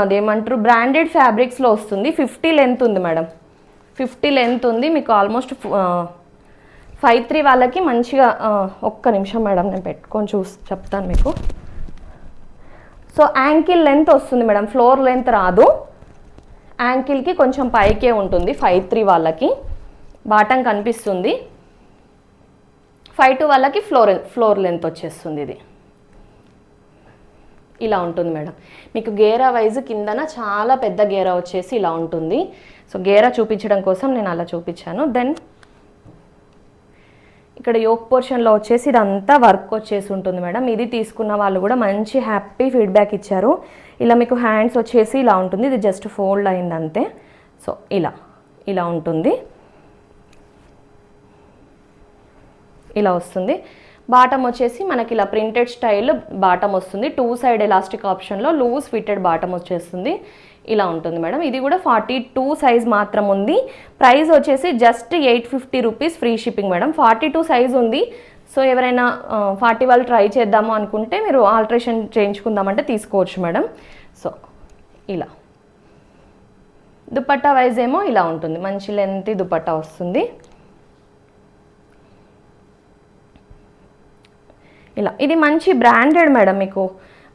అదేమంటారు బ్రాండెడ్ ఫ్యాబ్రిక్స్లో వస్తుంది. 50 లెంత్ ఉంది మేడం, 50 లెంత్ ఉంది మీకు. ఆల్మోస్ట్ 5'3" వాళ్ళకి మంచిగా. ఒక్క నిమిషం మేడం, నేను పెట్టుకొని చెప్తాను మీకు. సో యాంకిల్ లెంత్ వస్తుంది మేడం, ఫ్లోర్ లెంత్ రాదు. యాంకిల్కి కొంచెం పైకే ఉంటుంది 5'3" వాళ్ళకి. బాటం కనిపిస్తుంది. 5'2" వాళ్ళకి ఫ్లోర్ లెంత్ వచ్చేస్తుంది. ఇది ఇలా ఉంటుంది మేడం. మీకు గేరా వైజ్ కిందన చాలా పెద్ద గేరా వచ్చేసి ఇలా ఉంటుంది. సో గేరా చూపించడం కోసం నేను అలా చూపించాను. దెన్ ఇక్కడ యోక్ పోర్షన్లో వచ్చేసి ఇదంతా వర్క్ వచ్చేసి ఉంటుంది మేడం. ఇది తీసుకున్న వాళ్ళు కూడా మంచి హ్యాపీ ఫీడ్బ్యాక్ ఇచ్చారు. ఇలా మీకు హ్యాండ్స్ వచ్చేసి ఇలా ఉంటుంది. ఇది జస్ట్ ఫోల్డ్ అయింది అంతే. సో ఇలా ఉంటుంది, ఇలా వస్తుంది. బాటమ్ వచ్చేసి మనకి ఇలా ప్రింటెడ్ స్టైల్ బాటమ్ వస్తుంది. 2 సైడ్ ఎలాస్టిక్ ఆప్షన్లో లూజ్ ఫిట్టెడ్ బాటమ్ వచ్చేస్తుంది. ఇలా ఉంటుంది మేడం. ఇది కూడా 42 సైజ్ మాత్రం ఉంది. ప్రైస్ వచ్చేసి just 850 rupees free shipping madam. 42 size ఉంది. సో ఎవరైనా 40 వాళ్ళు ట్రై చేద్దాము అనుకుంటే మీరు ఆల్టరేషన్ చేయించుకుందామంటే తీసుకోవచ్చు మేడం. సో ఇలా దుపట్టా వైజ్ ఏమో ఇలా ఉంటుంది, మంచి లెంత్ దుపట్టా వస్తుంది. ఇలా ఇది మంచి బ్రాండెడ్ మేడం, మీకు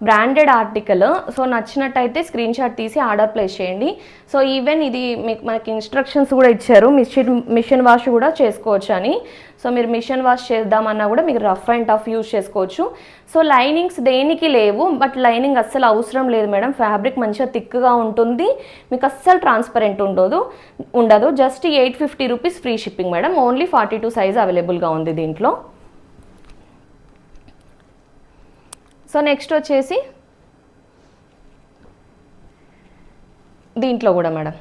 బ్రాండెడ్ ఆర్టికల్. సో నచ్చినట్టయితే స్క్రీన్ షాట్ తీసి ఆర్డర్ ప్లేస్ చేయండి. సో ఈవెన్ ఇది మనకి ఇన్స్ట్రక్షన్స్ కూడా ఇచ్చారు, మిషన్ వాష్ కూడా చేసుకోవచ్చు అని. సో మీరు మిషన్ వాష్ చేద్దామన్నా కూడా మీకు రఫ్ అండ్ టఫ్ యూజ్ చేసుకోవచ్చు. సో లైనింగ్స్ దేనికి లేవు, బట్ లైనింగ్ అస్సలు అవసరం లేదు మేడం. ఫ్యాబ్రిక్ మంచిగా థిక్గా ఉంటుంది, మీకు అస్సలు ట్రాన్స్పరెంట్ ఉండదు. Just 850 rupees free shipping madam. Only 42 size అవైలబుల్గా ఉంది దీంట్లో. సో నెక్స్ట్ వచ్చేసి దీంట్లో కూడా మేడం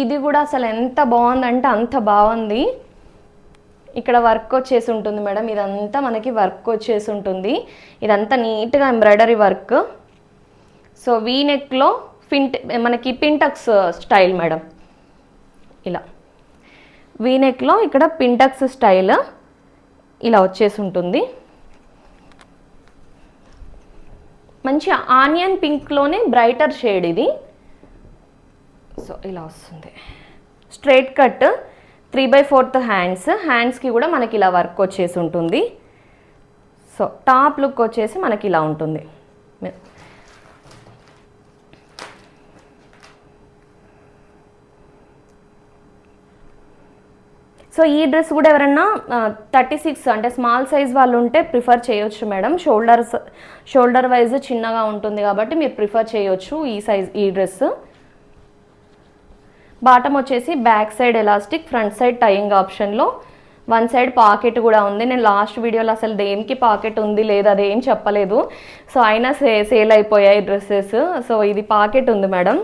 ఇది కూడా అసలు ఎంత బాగుందంటే అంత బాగుంది. ఇక్కడ వర్క్ వచ్చేసి ఉంటుంది మేడం. ఇదంతా మనకి వర్క్ వచ్చేసి ఉంటుంది. ఇదంతా నీట్గా ఎంబ్రాయిడరీ వర్క్. సో వీ నెక్లో మనకి పింటక్స్ స్టైల్ మేడం. ఇలా వీ నెక్లో ఇక్కడ పింటక్స్ స్టైల్ ఇలా వచ్చేసి ఉంటుంది. మంచి ఆనియన్ పింక్లోనే బ్రైటర్ షేడ్ ఇది. సో ఇలా వస్తుంది. స్ట్రైట్ కట్ 3/4 హ్యాండ్స్కి కూడా మనకి ఇలా వర్క్ వచ్చేసి ఉంటుంది. సో టాప్ లుక్ వచ్చేసి మనకి ఇలా ఉంటుంది. సో ఈ డ్రెస్ కూడా ఎవరన్నా 36 అంటే స్మాల్ సైజ్ వాళ్ళు ఉంటే ప్రిఫర్ చేయొచ్చు మేడం. షోల్డర్ వైజ్ చిన్నగా ఉంటుంది కాబట్టి మీరు ప్రిఫర్ చేయొచ్చు ఈ డ్రెస్. బాటమ్ వచ్చేసి back side elastic, front side tying ఆప్షన్లో, వన్ సైడ్ పాకెట్ కూడా ఉంది. నేను లాస్ట్ వీడియోలో అసలు దేనికి పాకెట్ ఉంది లేదు అదేం చెప్పలేదు. సో అయినా సేల్ అయిపోయాయి డ్రెస్సెస్. సో ఇది పాకెట్ ఉంది మేడం,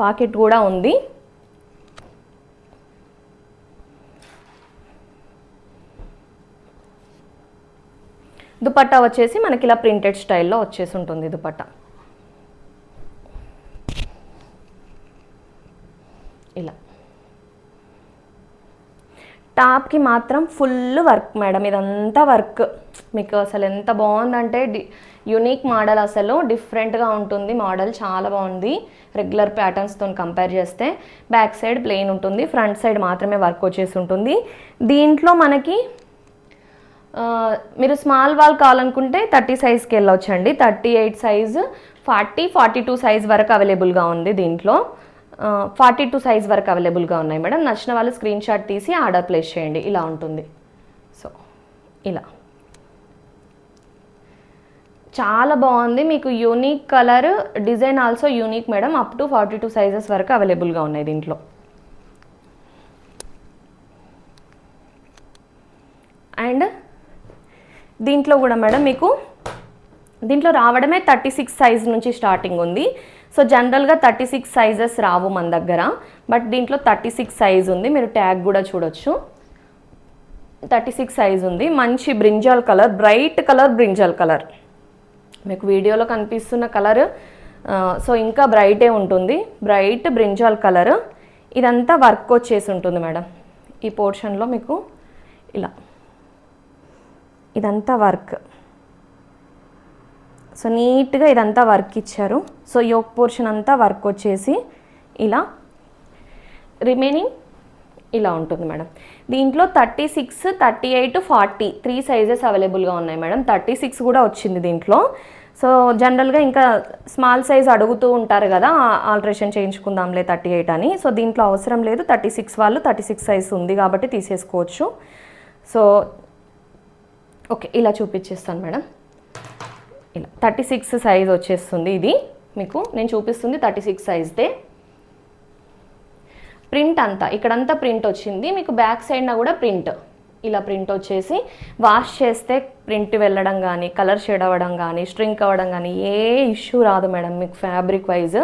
పాకెట్ కూడా ఉంది. దుపట్టా వచ్చేసి మనకి ఇలా ప్రింటెడ్ స్టైల్లో వచ్చేసి ఉంటుంది దుపట్టా. ఇలా టాప్కి మాత్రం ఫుల్ వర్క్ మేడం, ఇదంతా వర్క్ మీకు అసలు ఎంత బాగుందంటే యూనిక్ మోడల్, అసలు డిఫరెంట్గా ఉంటుంది మోడల్, చాలా బాగుంది రెగ్యులర్ ప్యాటర్న్స్తో కంపేర్ చేస్తే. బ్యాక్ సైడ్ ప్లెయిన్ ఉంటుంది, ఫ్రంట్ సైడ్ మాత్రమే వర్క్ వచ్చేసి ఉంటుంది. దీంట్లో మనకి మీరు స్మాల్ వాల్ కావాలనుకుంటే 30 సైజ్కి వెళ్ళొచ్చండి. 38 సైజు, 40, 42 సైజ్ వరకు అవైలబుల్గా ఉంది. దీంట్లో 42 సైజ్ వరకు అవైలబుల్గా ఉన్నాయి మేడం. నచ్చిన వాళ్ళు స్క్రీన్ షాట్ తీసి ఆర్డర్ ప్లేస్ చేయండి. ఇలా ఉంటుంది. సో ఇలా చాలా బాగుంది, మీకు unique colour, design also unique madam. Up to 42 sizes వరకు అవైలబుల్గా ఉన్నాయి దీంట్లో. అండ్ దీంట్లో కూడా మేడం మీకు దీంట్లో రావడమే 36 సైజ్ నుంచి స్టార్టింగ్ ఉంది. సో జనరల్గా 36 సైజెస్ రావు మన దగ్గర, బట్ దీంట్లో 36 సైజ్ ఉంది. మీరు ట్యాగ్ కూడా చూడొచ్చు, 36 సైజ్ ఉంది. మంచి brinjal colour, bright colour brinjal colour, మీకు వీడియోలో కనిపిస్తున్న కలర్ సో ఇంకా బ్రైటే ఉంటుంది, బ్రైట్ బ్రింజాల్ కలర్. ఇదంతా వర్క్ వచ్చేసి ఉంటుంది మేడం. ఈ పోర్షన్లో మీకు ఇలా ఇదంతా వర్క్, సో నీట్గా ఇదంతా వర్క్ ఇచ్చారు. సో యోక్ పోర్షన్ అంతా వర్క్ వచ్చేసి ఇలా, రిమైనింగ్ ఇలా ఉంటుంది మేడం. దీంట్లో 36, 38, 40 3 సైజెస్ అవైలబుల్గా ఉన్నాయి మేడం. 36 కూడా వచ్చింది దీంట్లో. సో జనరల్గా ఇంకా స్మాల్ సైజ్ అడుగుతూ ఉంటారు కదా, ఆల్టరేషన్ చేయించుకుందాంలే 38 అని. సో దీంట్లో అవసరం లేదు, 36 వాళ్ళు 36 సైజ్ ఉంది కాబట్టి తీసేసుకోవచ్చు. సో ఓకే, ఇలా చూపించేస్తాను మేడం. ఇలా 36 సైజ్ వచ్చేస్తుంది. ఇది మీకు నేను చూపిస్తుంది 36 సైజ్దే. ప్రింట్ అంతా ఇక్కడంతా ప్రింట్ వచ్చింది మీకు. బ్యాక్ సైడ్న కూడా ప్రింట్, ఇలా ప్రింట్ వచ్చేసి వాష్ చేస్తే ప్రింట్ వెళ్ళడం కానీ, కలర్ షేడ్ అవ్వడం కానీ, స్ట్రింక్ అవ్వడం కానీ ఏ ఇష్యూ రాదు మేడం మీకు fabric wise.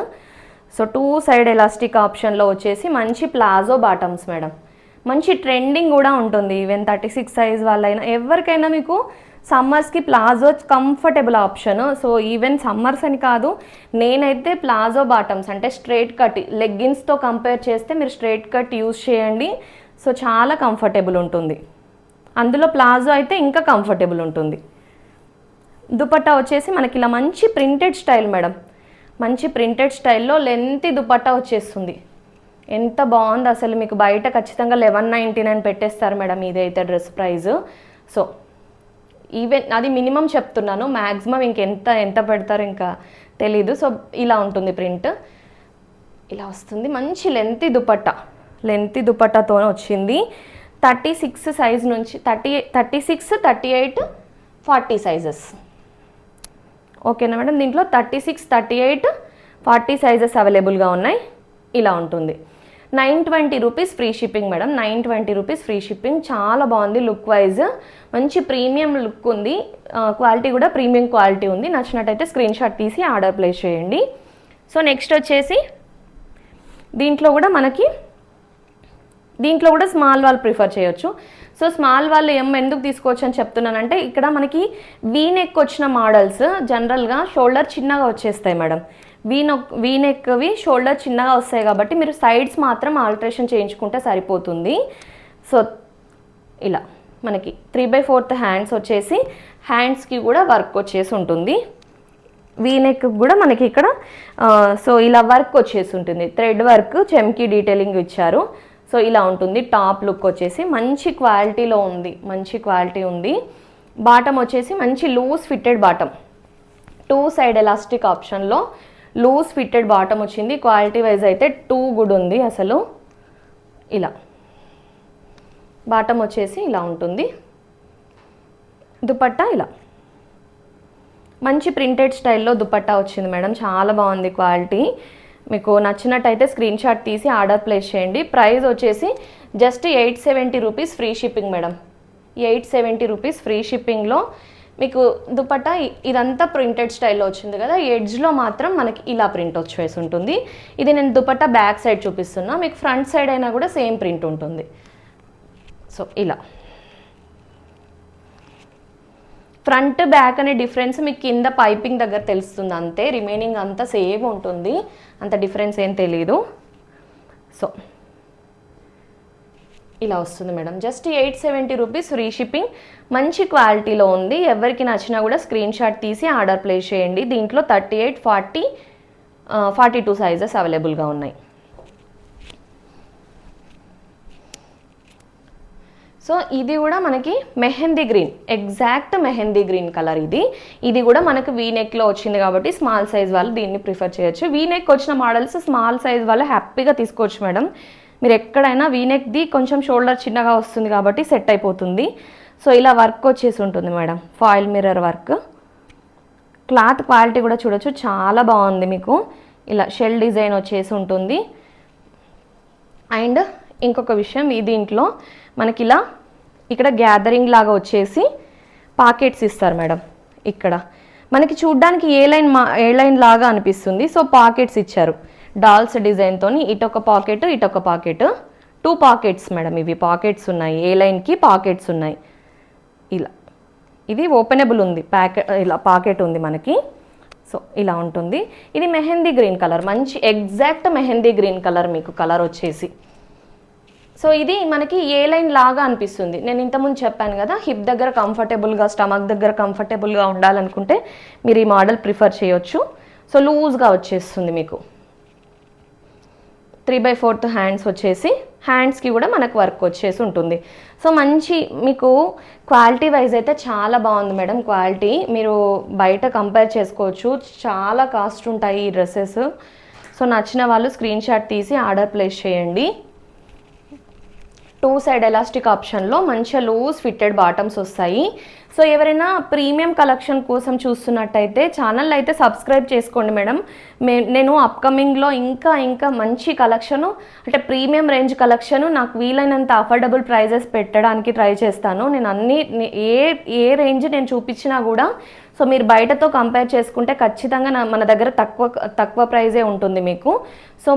So 2 side elastic ఆప్షన్లో వచ్చేసి మంచి ప్లాజో బాటమ్స్ మేడం. మంచి ట్రెండింగ్ కూడా ఉంటుంది. ఈవెన్ 36 సైజ్ వాళ్ళైనా ఎవరికైనా మీకు సమ్మర్స్కి palazzo comfortable option. So even summers అని కాదు, నేనైతే ప్లాజో బాటమ్స్ అంటే స్ట్రైట్ కట్ లెగ్గిన్స్తో కంపేర్ చేస్తే మీరు స్ట్రైట్ కట్ యూజ్ చేయండి. సో చాలా కంఫర్టబుల్ ఉంటుంది. అందులో ప్లాజో అయితే ఇంకా కంఫర్టబుల్ ఉంటుంది. దుపట్టా వచ్చేసి మనకి ఇలా మంచి ప్రింటెడ్ స్టైల్ మేడం, మంచి ప్రింటెడ్ స్టైల్లో లెంతీ దుపట్టా వచ్చేస్తుంది. ఎంత బాగుంది అసలు, మీకు బయట ఖచ్చితంగా 1199 పెట్టేస్తారు మేడం ఇదైతే డ్రెస్ ప్రైస్. సో ఈవెన్ అది మినిమం చెప్తున్నాను, మ్యాక్సిమం ఎంత పెడతారు ఇంకా తెలీదు. సో ఇలా ఉంటుంది ప్రింట్, ఇలా వస్తుంది. మంచి లెంతీ దుపట్టాతో వచ్చింది. 36 సైజ్ నుంచి 36, 38, 40 సైజెస్ ఓకేనా మేడం. దీంట్లో 36, 38, 40 సైజెస్ అవైలబుల్గా ఉన్నాయి. ఇలా ఉంటుంది. 920 rupees free shipping madam. 920 rupees free shipping. చాలా బాగుంది లుక్ వైజ్, మంచి ప్రీమియం లుక్ ఉంది. క్వాలిటీ కూడా ప్రీమియం క్వాలిటీ ఉంది. నచ్చినట్టయితే స్క్రీన్ షాట్ తీసి ఆర్డర్ ప్లేస్ చేయండి. సో నెక్స్ట్ వచ్చేసి దీంట్లో కూడా స్మాల్ వాల్ ప్రిఫర్ చేయొచ్చు. సో స్మాల్ వాళ్ళు ఎందుకు తీసుకోవచ్చు అని చెప్తున్నానంటే, ఇక్కడ మనకి వీ నెక్ వచ్చిన మోడల్స్ జనరల్గా షోల్డర్ చిన్నగా వచ్చేస్తాయి మేడం. వీ నెక్వి షోల్డర్ చిన్నగా వస్తాయి కాబట్టి మీరు సైడ్స్ మాత్రం ఆల్టరేషన్ చేయించుకుంటే సరిపోతుంది. సో ఇలా మనకి 3/4 హ్యాండ్స్ వచ్చేసి, హ్యాండ్స్కి కూడా వర్క్ వచ్చేసి ఉంటుంది. వీ నెక్ కూడా మనకి ఇక్కడ సో ఇలా వర్క్ వచ్చేసి ఉంటుంది. థ్రెడ్ వర్క్, చెమ్కీ డీటెయిలింగ్ ఇచ్చారు. సో ఇలా ఉంటుంది. టాప్ లుక్ వచ్చేసి మంచి క్వాలిటీలో ఉంది, మంచి క్వాలిటీ ఉంది. బాటమ్ వచ్చేసి మంచి loose fitted bottom, 2 side elastic ఆప్షన్లో లూజ్ ఫిట్టెడ్ బాటమ్ వచ్చింది. క్వాలిటీ వైజ్ అయితే 2 గుడ్ ఉంది అసలు. ఇలా బాటమ్ వచ్చేసి ఇలా ఉంటుంది. దుపట్టా ఇలా మంచి ప్రింటెడ్ స్టైల్లో దుపట్టా వచ్చింది మేడం, చాలా బాగుంది క్వాలిటీ. మీకు నచ్చినట్టయితే స్క్రీన్ షాట్ తీసి ఆర్డర్ ప్లేస్ చేయండి. ప్రైస్ వచ్చేసి just 870 rupees free shipping madam. 870 rupees free షిప్పింగ్లో మీకు దుపట్టా ఇదంతా ప్రింటెడ్ స్టైల్లో వచ్చింది కదా, ఎడ్జ్లో మాత్రం మనకి ఇలా ప్రింట్ వచ్చేసి ఉంటుంది. ఇది నేను దుపట్టా బ్యాక్ సైడ్ చూపిస్తున్నా, మీకు ఫ్రంట్ సైడ్ అయినా కూడా సేమ్ ప్రింట్ ఉంటుంది. సో ఇలా ఫ్రంట్ బ్యాక్ అనే డిఫరెన్స్ మీకు కింద పైపింగ్ దగ్గర తెలుస్తుంది అంతే, రిమైనింగ్ అంతా సేమ్ ఉంటుంది, అంత డిఫరెన్స్ ఏం తెలియదు. సో ఇలా వస్తుంది madam, just 870 rupees free shipping, మంచి క్వాలిటీలో ఉంది. ఎవరికి నచ్చినా కూడా స్క్రీన్ షాట్ తీసి ఆర్డర్ ప్లేస్ చేయండి. దీంట్లో 38, 40, 42 సైజెస్ అవైలబుల్గా ఉన్నాయి. సో ఇది కూడా మనకి mehndi green, exact mehndi green colour. ఇది కూడా మనకు వీ నెక్లో వచ్చింది కాబట్టి స్మాల్ సైజ్ వాళ్ళు దీన్ని ప్రిఫర్ చేయొచ్చు. వీ నెక్ వచ్చిన మోడల్స్ స్మాల్ సైజ్ వాళ్ళు హ్యాపీగా తీసుకోవచ్చు మేడం. మీరు ఎక్కడైనా వీ నెక్ది కొంచెం షోల్డర్ చిన్నగా వస్తుంది కాబట్టి సెట్ అయిపోతుంది. సో ఇలా వర్క్ వచ్చేసి ఉంటుంది madam, foil mirror work. Cloth quality కూడా చూడొచ్చు, చాలా బాగుంది. మీకు ఇలా షెల్ డిజైన్ వచ్చేసి ఉంటుంది. అండ్ ఇంకొక విషయం, దీంట్లో మనకి ఇలా ఇక్కడ గ్యాదరింగ్ లాగా వచ్చేసి పాకెట్స్ ఇస్తారు మేడం. ఇక్కడ మనకి చూడ్డానికి ఏ లైన్ లాగా అనిపిస్తుంది. సో పాకెట్స్ ఇచ్చారు డాల్స్ డిజైన్తో, ఇటొక పాకెట్ ఇటొక పాకెట్, 2 పాకెట్స్ మేడం. ఇవి పాకెట్స్ ఉన్నాయి, ఏ లైన్కి పాకెట్స్ ఉన్నాయి. ఇలా ఇది ఓపెనబుల్ ఉంది, ఇలా పాకెట్ ఉంది మనకి. సో ఇలా ఉంటుంది. ఇది మెహందీ గ్రీన్ కలర్, మంచి ఎగ్జాక్ట్ మెహందీ గ్రీన్ కలర్ మీకు కలర్ వచ్చేసి. సో ఇది మనకి ఏ లైన్ లాగా అనిపిస్తుంది. నేను ఇంతకుముందు చెప్పాను కదా, హిప్ దగ్గర కంఫర్టబుల్గా, స్టమక్ దగ్గర కంఫర్టబుల్గా ఉండాలనుకుంటే మీరు ఈ మోడల్ ప్రిఫర్ చేయొచ్చు. సో లూజ్గా వచ్చేస్తుంది మీకు. 3/4 హ్యాండ్స్ వచ్చేసి, హ్యాండ్స్కి కూడా మనకు వర్క్ వచ్చేసి ఉంటుంది. సో మంచి మీకు క్వాలిటీ వైజ్ అయితే చాలా బాగుంది మేడం. క్వాలిటీ మీరు బయట కంపేర్ చేసుకోవచ్చు, చాలా కాస్ట్ ఉంటాయి ఈ డ్రెస్సెస్. సో నచ్చిన వాళ్ళు స్క్రీన్ షాట్ తీసి ఆర్డర్ ప్లేస్ చేయండి. 2 సైడ్ ఎలాస్టిక్ ఆప్షన్లో మంచిగా లూజ్ ఫిట్టెడ్ బాటమ్స్ వస్తాయి. సో ఎవరైనా ప్రీమియం కలెక్షన్ కోసం చూస్తున్నట్టయితే ఛానల్ అయితే సబ్స్క్రైబ్ చేసుకోండి మేడం. నేను అప్కమింగ్లో ఇంకా మంచి కలెక్షను, అంటే ప్రీమియం రేంజ్ కలెక్షను నాకు వీలైనంత అఫోర్డబుల్ ప్రైజెస్ పెట్టడానికి ట్రై చేస్తాను. నేను అన్ని ఏ రేంజ్ నేను చూపించినా కూడా సో మీరు బయటతో కంపేర్ చేసుకుంటే ఖచ్చితంగా మన దగ్గర తక్కువ ప్రైజే ఉంటుంది మీకు. సో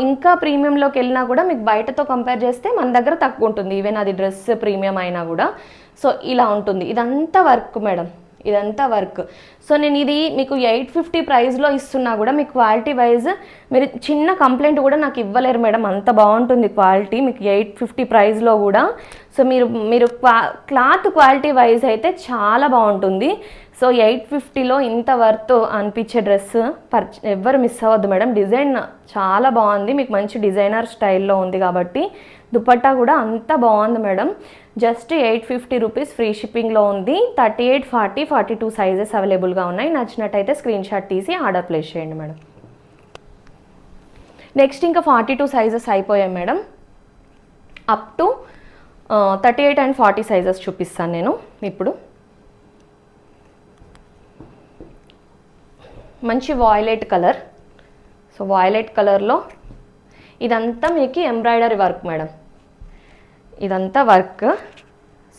ఇంకా ప్రీమియంలోకి వెళ్ళినా కూడా మీకు బయటతో కంపేర్ చేస్తే మన దగ్గర తక్కువ ఉంటుంది, ఈవెన్ అది డ్రెస్ ప్రీమియం అయినా కూడా. సో ఇలా ఉంటుంది. ఇదంతా వర్క్ మేడం, ఇదంతా వర్క్. సో నేను ఇది మీకు 850 ప్రైస్లో ఇస్తున్నా కూడా మీకు క్వాలిటీ వైజ్ మీరు చిన్న కంప్లైంట్ కూడా నాకు ఇవ్వలేరు మేడం, అంత బాగుంటుంది క్వాలిటీ మీకు 850 ప్రైస్లో కూడా. సో మీరు క్లాత్ క్వాలిటీ వైజ్ అయితే చాలా బాగుంటుంది. సో 850లో ఇంత వర్త్ అనిపించే డ్రెస్ ఎవ్వరు మిస్ అవ్వద్దు మేడం. డిజైన్ చాలా బాగుంది, మీకు మంచి డిజైనర్ స్టైల్లో ఉంది కాబట్టి. దుపట్టా కూడా అంత బాగుంది మేడం. జస్ట్ 850 రూపీస్ ఫ్రీ షిప్పింగ్లో ఉంది. 38, 40, 42 సైజెస్ అవైలబుల్గా ఉన్నాయి. నచ్చినట్టయితే స్క్రీన్ షాట్ తీసి ఆర్డర్ ప్లేస్ చేయండి మేడం. నెక్స్ట్ ఇంకా 42 సైజెస్ అయిపోయాయి madam. Up to 38 and 40 sizes చూపిస్తాను నేను ఇప్పుడు. మంచి వాయిలెట్ కలర్. సో వాయిలెట్ కలర్లో ఇదంతా మీకు ఎంబ్రాయిడరీ వర్క్ మేడం, ఇదంతా వర్క్.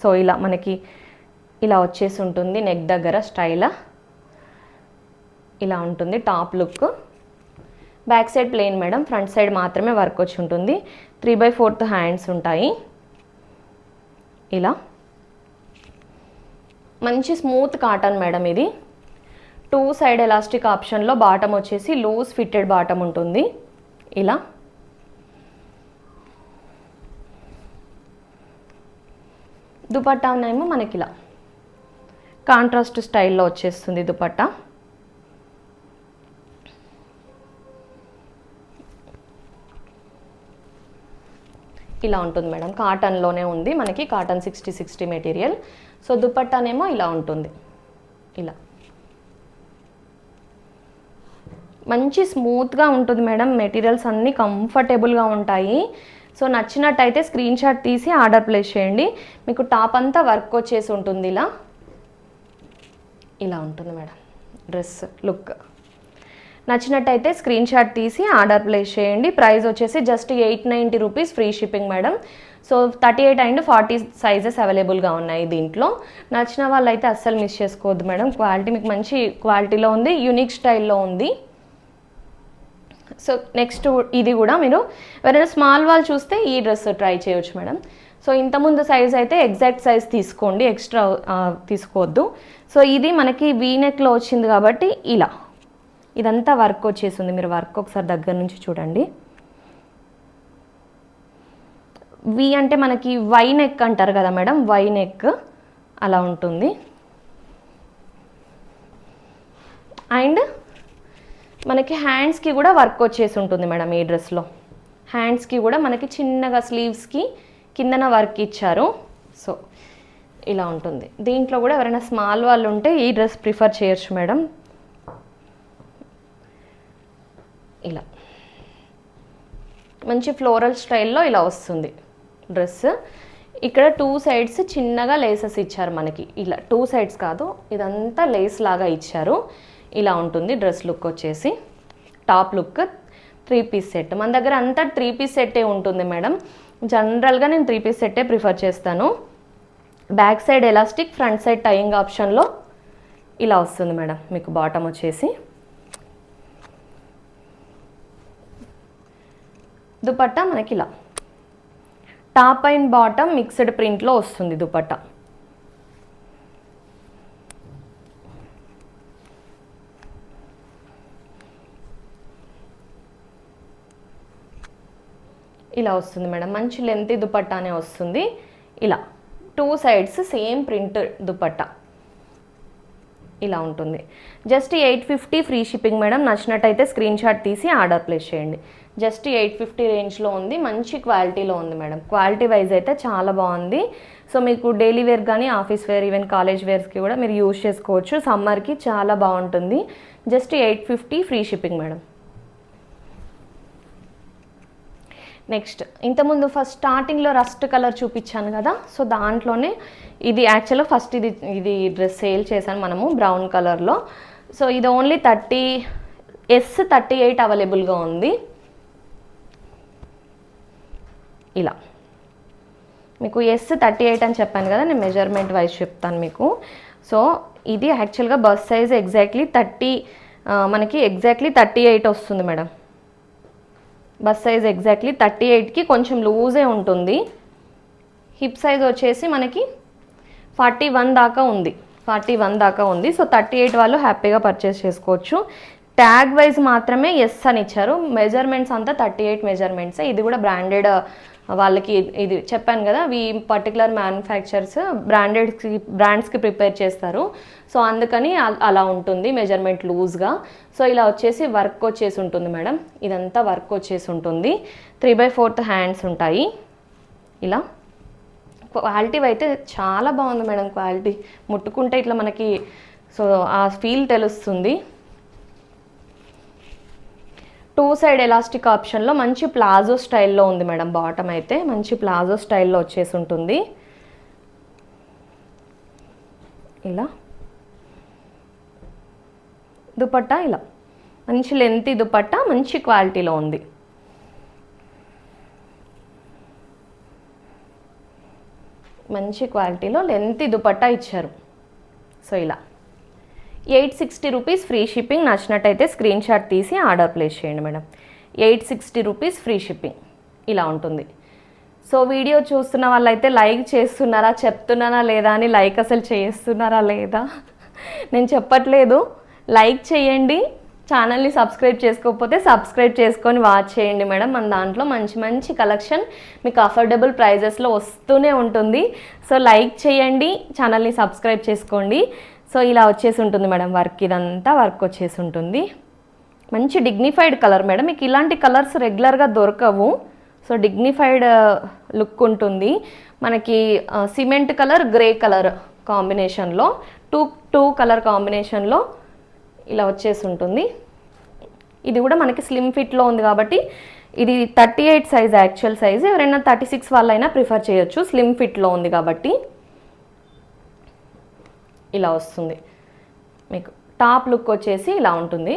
సో ఇలా మనకి ఇలా వచ్చేసి ఉంటుంది, నెక్ దగ్గర స్టైల్ ఇలా ఉంటుంది. Top look, back side plain madam, front side మాత్రమే వర్క్ వచ్చి ఉంటుంది. 3/4 హ్యాండ్స్ ఉంటాయి. ఇలా మంచి స్మూత్ కాటన్ మేడం. ఇది 2 సైడ్ ఎలాస్టిక్ ఆప్షన్లో బాటమ్ వచ్చేసి లూజ్ ఫిట్టెడ్ బాటమ్ ఉంటుంది. ఇలా దుపట్టా ఉన్నాయేమో మనకి ఇలా కాంట్రాస్ట్ స్టైల్లో వచ్చేస్తుంది దుపట్టా. ఇలా ఉంటుంది మేడం, కాటన్లోనే ఉంది మనకి, కాటన్ 60 మెటీరియల్. సో దుపట్టానేమో ఇలా ఉంటుంది, ఇలా మంచి స్మూత్గా ఉంటుంది మేడం. మెటీరియల్స్ అన్నీ కంఫర్టబుల్గా ఉంటాయి. సో నచ్చినట్టయితే స్క్రీన్ షాట్ తీసి ఆర్డర్ ప్లేస్ చేయండి. మీకు టాప్ అంతా వర్క్ వచ్చేసి ఉంటుంది, ఇలా ఉంటుంది మేడం డ్రెస్ లుక్. నచ్చినట్టయితే స్క్రీన్ షాట్ తీసి ఆర్డర్ ప్లేస్ చేయండి. ప్రైస్ వచ్చేసి just 890 rupees, free shipping madam. So 38 and 40 sizes అవైలబుల్గా ఉన్నాయి దీంట్లో. నచ్చిన వాళ్ళైతే అస్సలు మిస్ చేసుకోవద్దు మేడం. క్వాలిటీ మీకు మంచి క్వాలిటీలో ఉంది, యూనిక్ స్టైల్లో ఉంది. సో నెక్స్ట్ ఇది కూడా మీరు ఎవరైనా స్మాల్ వాళ్ళు చూస్తే ఈ డ్రెస్ ట్రై చేయొచ్చు మేడం. సో ఇంతకుముందు సైజ్ అయితే ఎగ్జాక్ట్ సైజ్ తీసుకోండి, ఎక్స్ట్రా తీసుకోవద్దు. సో ఇది మనకి వీనెక్లో వచ్చింది కాబట్టి ఇలా ఇదంతా వర్క్ వచ్చేసింది. మీరు వర్క్ ఒకసారి దగ్గర నుంచి చూడండి. వి అంటే మనకి వై నెక్ అంటారు కదా మేడం, వై నెక్ అలా ఉంటుంది. అండ్ మనకి హ్యాండ్స్కి కూడా వర్క్ వచ్చేసి ఉంటుంది మేడం. ఈ డ్రెస్లో హ్యాండ్స్కి కూడా మనకి చిన్నగా స్లీవ్స్కి కిందన వర్క్ ఇచ్చారు. సో ఇలా ఉంటుంది. దీంట్లో కూడా ఎవరైనా స్మాల్ వాళ్ళు ఉంటే ఈ డ్రెస్ ప్రిఫర్ చేయొచ్చు మేడం. ఇలా మంచి ఫ్లోరల్ స్టైల్లో ఇలా వస్తుంది డ్రెస్. ఇక్కడ 2 సైడ్స్ చిన్నగా లేసెస్ ఇచ్చారు మనకి, ఇలా 2 సైడ్స్ కాదు, ఇదంతా లేస్ లాగా ఇచ్చారు. ఇలా ఉంటుంది డ్రెస్ లుక్ వచ్చేసి. Top look 3 piece set. మన దగ్గర అంతా 3 పీస్ సెట్టే ఉంటుంది మేడం. జనరల్గా నేను 3 పీస్ సెట్టే ప్రిఫర్ చేస్తాను. Back side elastic, front side tying ఆప్షన్లో ఇలా వస్తుంది మేడం. మీకు బాటమ్ వచ్చేసి దుపట్టా మనకి ఇలా టాప్ అండ్ బాటమ్ మిక్స్డ్ ప్రింట్లో వస్తుంది దుపట్టా. ఇలా వస్తుంది మేడం. మంచి లెంత్ దుపట్టానే వస్తుంది. ఇలా 2 సైడ్స్ సేమ్ ప్రింట్ దుపట్టా ఇలా ఉంటుంది. Just 850 free shipping madam. నచ్చినట్టయితే స్క్రీన్ షాట్ తీసి ఆర్డర్ ప్లేస్ చేయండి. జస్ట్ 850 రేంజ్లో ఉంది, మంచి క్వాలిటీలో ఉంది మేడం. క్వాలిటీ వైజ్ అయితే చాలా బాగుంది. సో మీకు డైలీ వేర్ కానీ ఆఫీస్ వేర్, ఈవెన్ కాలేజ్ వేర్స్కి కూడా మీరు యూజ్ చేసుకోవచ్చు. సమ్మర్కి చాలా బాగుంటుంది. Just 850 free shipping madam. Next ఇంతకుముందు ఫస్ట్ స్టార్టింగ్లో రస్ట్ కలర్ చూపించాను కదా, సో దాంట్లోనే ఇది యాక్చువల్గా ఫస్ట్ ఇది డ్రెస్ సేల్ చేశాను మనము బ్రౌన్ కలర్లో. సో ఇది ఓన్లీ 38 అవైలబుల్గా ఉంది. ఇలా మీకు S38 అని చెప్పాను కదా, నేను మెజర్మెంట్ వైజ్ చెప్తాను మీకు. సో ఇది యాక్చువల్గా బస్ సైజ్ ఎగ్జాక్ట్లీ 30, మనకి ఎగ్జాక్ట్లీ 38 వస్తుంది మేడం. బస్ సైజ్ ఎగ్జాక్ట్లీ 38కి కొంచెం లూజే ఉంటుంది. హిప్ సైజ్ వచ్చేసి మనకి 41 దాకా ఉంది, 41 దాకా ఉంది. సో 38 వాళ్ళు హ్యాపీగా పర్చేస్ చేసుకోవచ్చు. ట్యాగ్ వైజ్ మాత్రమే ఎస్ అని ఇచ్చారు. మెజర్మెంట్స్ అంతా 38 మెజర్మెంట్సే. ఇది కూడా బ్రాండెడ్ వాళ్ళకి, ఇది చెప్పాను కదా, ఈ పర్టికులర్ మ్యానుఫ్యాక్చర్స్ బ్రాండ్స్కి ప్రిపేర్ చేస్తారు. సో అందుకని అలా ఉంటుంది మెజర్మెంట్ లూజ్గా. సో ఇలా వచ్చేసి వర్క్ వచ్చేసి ఉంటుంది మేడం. ఇదంతా వర్క్ వచ్చేసి ఉంటుంది. 3/4 హ్యాండ్స్ ఉంటాయి. ఇలా క్వాలిటీ అయితే చాలా బాగుంది మేడం. క్వాలిటీ ముట్టుకుంటే ఇట్లా మనకి సో ఆ ఫీల్ తెలుస్తుంది. 2 సైడ్ ఎలాస్టిక్ ఆప్షన్లో మంచి ప్లాజో స్టైల్లో ఉంది మేడం. బాటమ్ అయితే మంచి ప్లాజో స్టైల్లో వచ్చేసి ఉంటుంది. ఇలా దుపట్టా ఇలా మంచి లెంత్ దుపట్టా, మంచి క్వాలిటీలో ఉంది. మంచి క్వాలిటీలో లెంత్ దుపట్టా ఇచ్చారు. సో ఇలా 860 రూపీస్ ఫ్రీ షిప్పింగ్. నచ్చినట్టయితే స్క్రీన్ షాట్ తీసి ఆర్డర్ ప్లేస్ చేయండి మేడం. 860 రూపీస్ ఫ్రీ షిప్పింగ్ ఇలా ఉంటుంది. సో వీడియో చూస్తున్న వాళ్ళైతే లైక్ చేస్తున్నారా, చెప్తున్నారా లేదా అని, లైక్ అసలు చేస్తున్నారా లేదా నేను చెప్పట్లేదు. లైక్ చేయండి. ఛానల్ని సబ్స్క్రైబ్ చేసుకోకపోతే సబ్స్క్రైబ్ చేసుకొని వాచ్ చేయండి మేడం. మన దాంట్లో మంచి మంచి కలెక్షన్ మీకు అఫోర్డబుల్ ప్రైజెస్లో వస్తూనే ఉంటుంది. సో లైక్ చేయండి, ఛానల్ని సబ్స్క్రైబ్ చేసుకోండి. సో ఇలా వచ్చేసి ఉంటుంది మేడం. వర్క్ ఇదంతా వర్క్ వచ్చేసి ఉంటుంది. మంచి డిగ్నిఫైడ్ కలర్ మేడం. మీకు ఇలాంటి కలర్స్ రెగ్యులర్గా దొరకవు. సో డిగ్నిఫైడ్ లుక్ ఉంటుంది మనకి. సిమెంట్ కలర్ గ్రే కలర్ కాంబినేషన్లో టూ కలర్ కాంబినేషన్లో ఇలా వచ్చేసి ఉంటుంది. ఇది కూడా మనకి స్లిమ్ ఫిట్లో ఉంది కాబట్టి ఇది 38 సైజ్ యాక్చువల్ సైజ్. ఎవరైనా 36 వాళ్ళైనా ప్రిఫర్ చేయొచ్చు, స్లిమ్ ఫిట్లో ఉంది కాబట్టి. ఇలా వస్తుంది మీకు. టాప్ లుక్ వచ్చేసి ఇలా ఉంటుంది,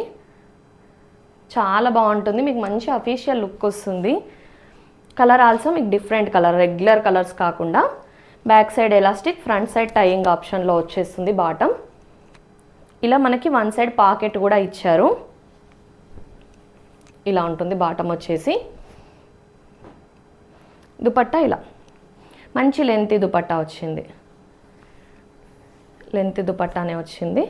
చాలా బాగుంటుంది మీకు, మంచి అఫీషియల్ లుక్ వస్తుంది. కలర్ ఆల్సో మీకు డిఫరెంట్ కలర్, రెగ్యులర్ కలర్స్ కాకుండా. Back side elastic, front side tying ఆప్షన్లో వచ్చేస్తుంది బాటమ్. ఇలా మనకి వన్ సైడ్ పాకెట్ కూడా ఇచ్చారు. ఇలా ఉంటుంది బాటమ్ వచ్చేసి. దుపట్టా ఇలా మంచి లెంత్ దుపట్టా వచ్చింది, లెంత్ దుపట్టానే వచ్చింది.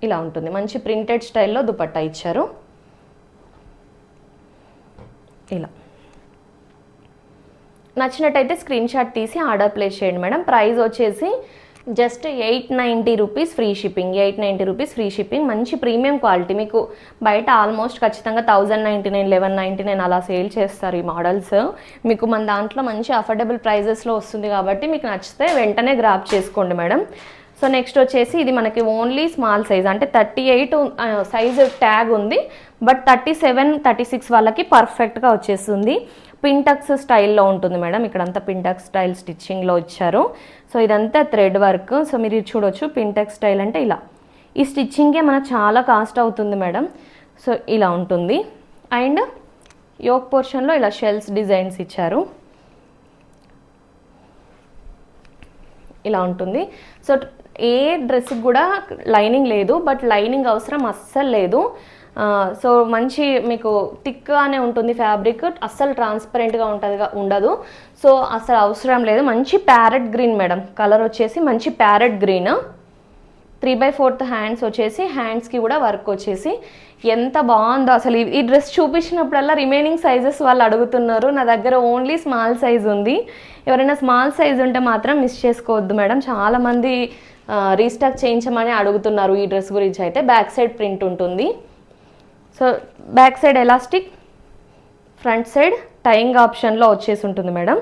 ఇలా ఉంటుంది, మంచి ప్రింటెడ్ స్టైల్లో దుపట్టా ఇచ్చారు. ఇలా నచ్చినట్టయితే స్క్రీన్ షాట్ తీసి ఆర్డర్ ప్లేస్ చేయండి మేడం. ప్రైస్ వచ్చేసి just 890 rupees free shipping. 890 rupees free shipping. మంచి ప్రీమియం క్వాలిటీ. మీకు బయట ఆల్మోస్ట్ ఖచ్చితంగా 1099, 1199 అలా సేల్ చేస్తారు ఈ మోడల్స్. మీకు మన దాంట్లో మంచి అఫోర్డబుల్ ప్రైజెస్లో వస్తుంది కాబట్టి మీకు నచ్చితే వెంటనే గ్రాప్ చేసుకోండి మేడం. సో నెక్స్ట్ వచ్చేసి ఇది మనకి ఓన్లీ స్మాల్ సైజ్, అంటే 38 సైజ్ ట్యాగ్ ఉంది, బట్ 37, 36 వాళ్ళకి పర్ఫెక్ట్గా వచ్చేస్తుంది. పింటక్స్ స్టైల్లో ఉంటుంది మేడం. ఇక్కడంతా పింటక్స్ స్టైల్ స్టిచ్చింగ్లో ఇచ్చారు. సో ఇదంతా థ్రెడ్ వర్క్. సో మీరు చూడొచ్చు పింటక్స్ స్టైల్ అంటే ఇలా. ఈ స్టిచ్చింగే మనకు చాలా కాస్ట్ అవుతుంది మేడం. సో ఇలా ఉంటుంది. అండ్ యోక్ పోర్షన్లో ఇలా షెల్స్ డిజైన్స్ ఇచ్చారు. ఇలా ఉంటుంది. సో ఏ డ్రెస్కి కూడా లైనింగ్ లేదు, బట్ లైనింగ్ అవసరం అస్సలు లేదు. సో మంచి మీకు థిక్గానే ఉంటుంది ఫ్యాబ్రిక్, అస్సలు ట్రాన్స్పరెంట్గా ఉండదు. సో అసలు అవసరం లేదు. మంచి ప్యారెట్ గ్రీన్ మేడం, కలర్ వచ్చేసి మంచి ప్యారెట్ గ్రీన్. 3/4 హ్యాండ్స్ వచ్చేసి, హ్యాండ్స్కి కూడా వర్క్ వచ్చేసి ఎంత బాగుందో అసలు. ఈ డ్రెస్ చూపించినప్పుడల్లా రిమైనింగ్ సైజెస్ వాళ్ళు అడుగుతున్నారు. నా దగ్గర ఓన్లీ స్మాల్ సైజ్ ఉంది. ఎవరైనా స్మాల్ సైజ్ ఉంటే మాత్రం మిస్ చేసుకోవద్దు మేడం. చాలామంది రీస్టాక్ చేయించమని అడుగుతున్నారు ఈ డ్రెస్ గురించి. అయితే బ్యాక్ సైడ్ ప్రింట్ ఉంటుంది. So back side elastic, front side tying ఆప్షన్లో వచ్చేసి ఉంటుంది మేడం.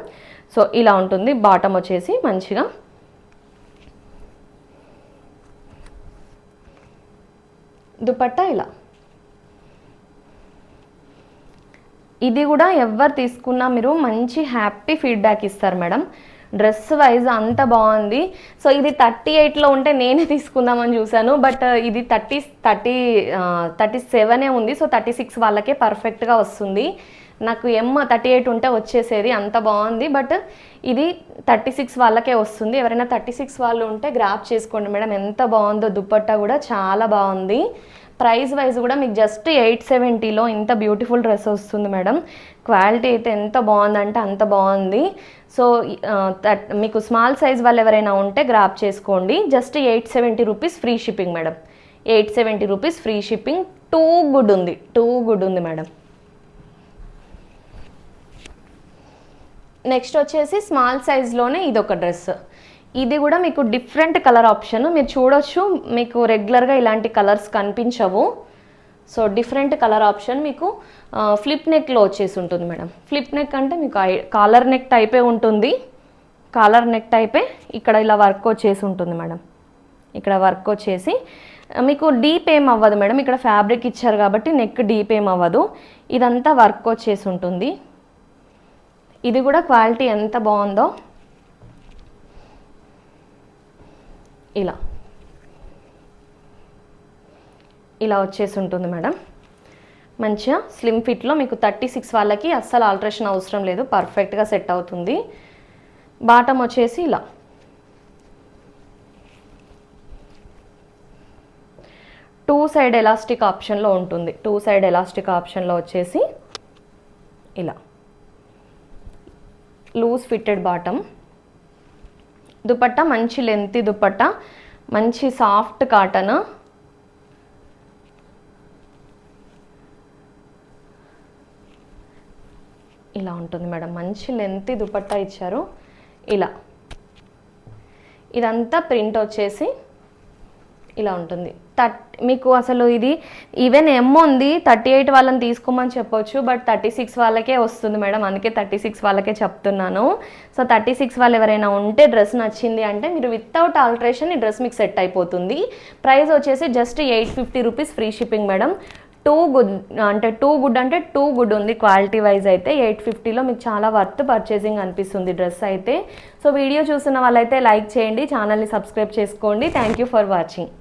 సో ఇలా ఉంటుంది. బాటమ్ వచ్చేసి మంచిగా దుపట్టా ఇలా. ఇది కూడా ఎవరు తీసుకున్నా మీరు మంచి హ్యాపీ ఫీడ్బ్యాక్ ఇస్తారు మేడం. డ్రెస్ వైజ్ అంత బాగుంది. సో ఇది 38లో ఉంటే నేనే తీసుకుందామని చూశాను, బట్ ఇది 37 ఉంది. సో 36 వాళ్ళకే పర్ఫెక్ట్గా వస్తుంది. నాకు 38 ఉంటే వచ్చేసేది, అంత బాగుంది. బట్ ఇది 36 వాళ్ళకే వస్తుంది. ఎవరైనా 36 వాళ్ళు ఉంటే గ్రాప్ చేసుకోండి మేడం. ఎంత బాగుందో దుపట్టా కూడా చాలా బాగుంది. ప్రైస్ వైజ్ కూడా మీకు జస్ట్ 870లో ఇంత బ్యూటిఫుల్ డ్రెస్ వస్తుంది మేడం. క్వాలిటీ అయితే ఎంత బాగుందంటే అంత బాగుంది. సో మీకు స్మాల్ సైజ్ వాళ్ళు ఎవరైనా ఉంటే గ్రాప్ చేసుకోండి. Just 870 rupees free shipping madam. 870 rupees free shipping. Too good ఉంది మేడం. నెక్స్ట్ వచ్చేసి స్మాల్ సైజ్లోనే ఇదొక డ్రెస్. ఇది కూడా మీకు డిఫరెంట్ కలర్ ఆప్షన్. మీరు చూడొచ్చు, మీకు రెగ్యులర్గా ఇలాంటి కలర్స్ కనిపించవు. సో డిఫరెంట్ కలర్ ఆప్షన్ మీకు ఫ్లిప్ నెక్లో వచ్చేసి ఉంటుంది మేడం. ఫ్లిప్ నెక్ అంటే మీకు కాలర్ నెక్ టైపే ఉంటుంది. కాలర్ నెక్ టైపే ఇక్కడ ఇలా వర్క్ వచ్చేసి ఉంటుంది మేడం. ఇక్కడ వర్క్ వచ్చేసి మీకు డీప్ ఏం అవ్వదు మేడం. ఇక్కడ ఫ్యాబ్రిక్ ఇచ్చారు కాబట్టి నెక్ డీప్ ఏం అవ్వదు. ఇదంతా వర్క్ వచ్చేసి ఉంటుంది. ఇది కూడా క్వాలిటీ ఎంత బాగుందో. ఇలా వచ్చేసి ఉంటుంది మేడం. మంచిగా స్లిమ్ ఫిట్లో మీకు 36 వాళ్ళకి అస్సలు ఆల్టరేషన్ అవసరం లేదు, పర్ఫెక్ట్గా సెట్ అవుతుంది. బాటమ్ వచ్చేసి ఇలా. టూ సైడ్ ఎలాస్టిక్ ఆప్షన్లో ఉంటుంది. టూ సైడ్ ఎలాస్టిక్ ఆప్షన్లో వచ్చేసి ఇలా లూజ్ ఫిట్టెడ్ బాటమ్. దుపట్టా మంచి లెంత్ దుపట్టా, మంచి సాఫ్ట్ కాటన్. ఇలా ఉంటుంది మేడం. మంచి లెంత్ దుపట్టా ఇచ్చారు. ఇలా ఇదంతా ప్రింట్ వచ్చేసి ఇలా ఉంటుంది. మీకు అసలు ఇది ఈవెన్ ఎమ్ ఉంది, 38 వాళ్ళని తీసుకోమని చెప్పొచ్చు, బట్ 36 వాళ్ళకే వస్తుంది మేడం, అందుకే 36 వాళ్ళకే చెప్తున్నాను. సో 36 వాళ్ళు ఎవరైనా ఉంటే డ్రెస్ నచ్చింది అంటే మీరు వితౌట్ ఆల్టరేషన్ ఈ డ్రెస్ మీకు సెట్ అయిపోతుంది. ప్రైస్ వచ్చేసి just 850 rupees free shipping madam. Too good ఉంది క్వాలిటీ వైజ్ అయితే. 850లో మీకు చాలా వర్త్ పర్చేసింగ్ అనిపిస్తుంది డ్రెస్ అయితే. సో వీడియో చూస్తున్న వాళ్ళైతే లైక్ చేయండి, ఛానల్ని సబ్స్క్రైబ్ చేసుకోండి. Thank you for watching.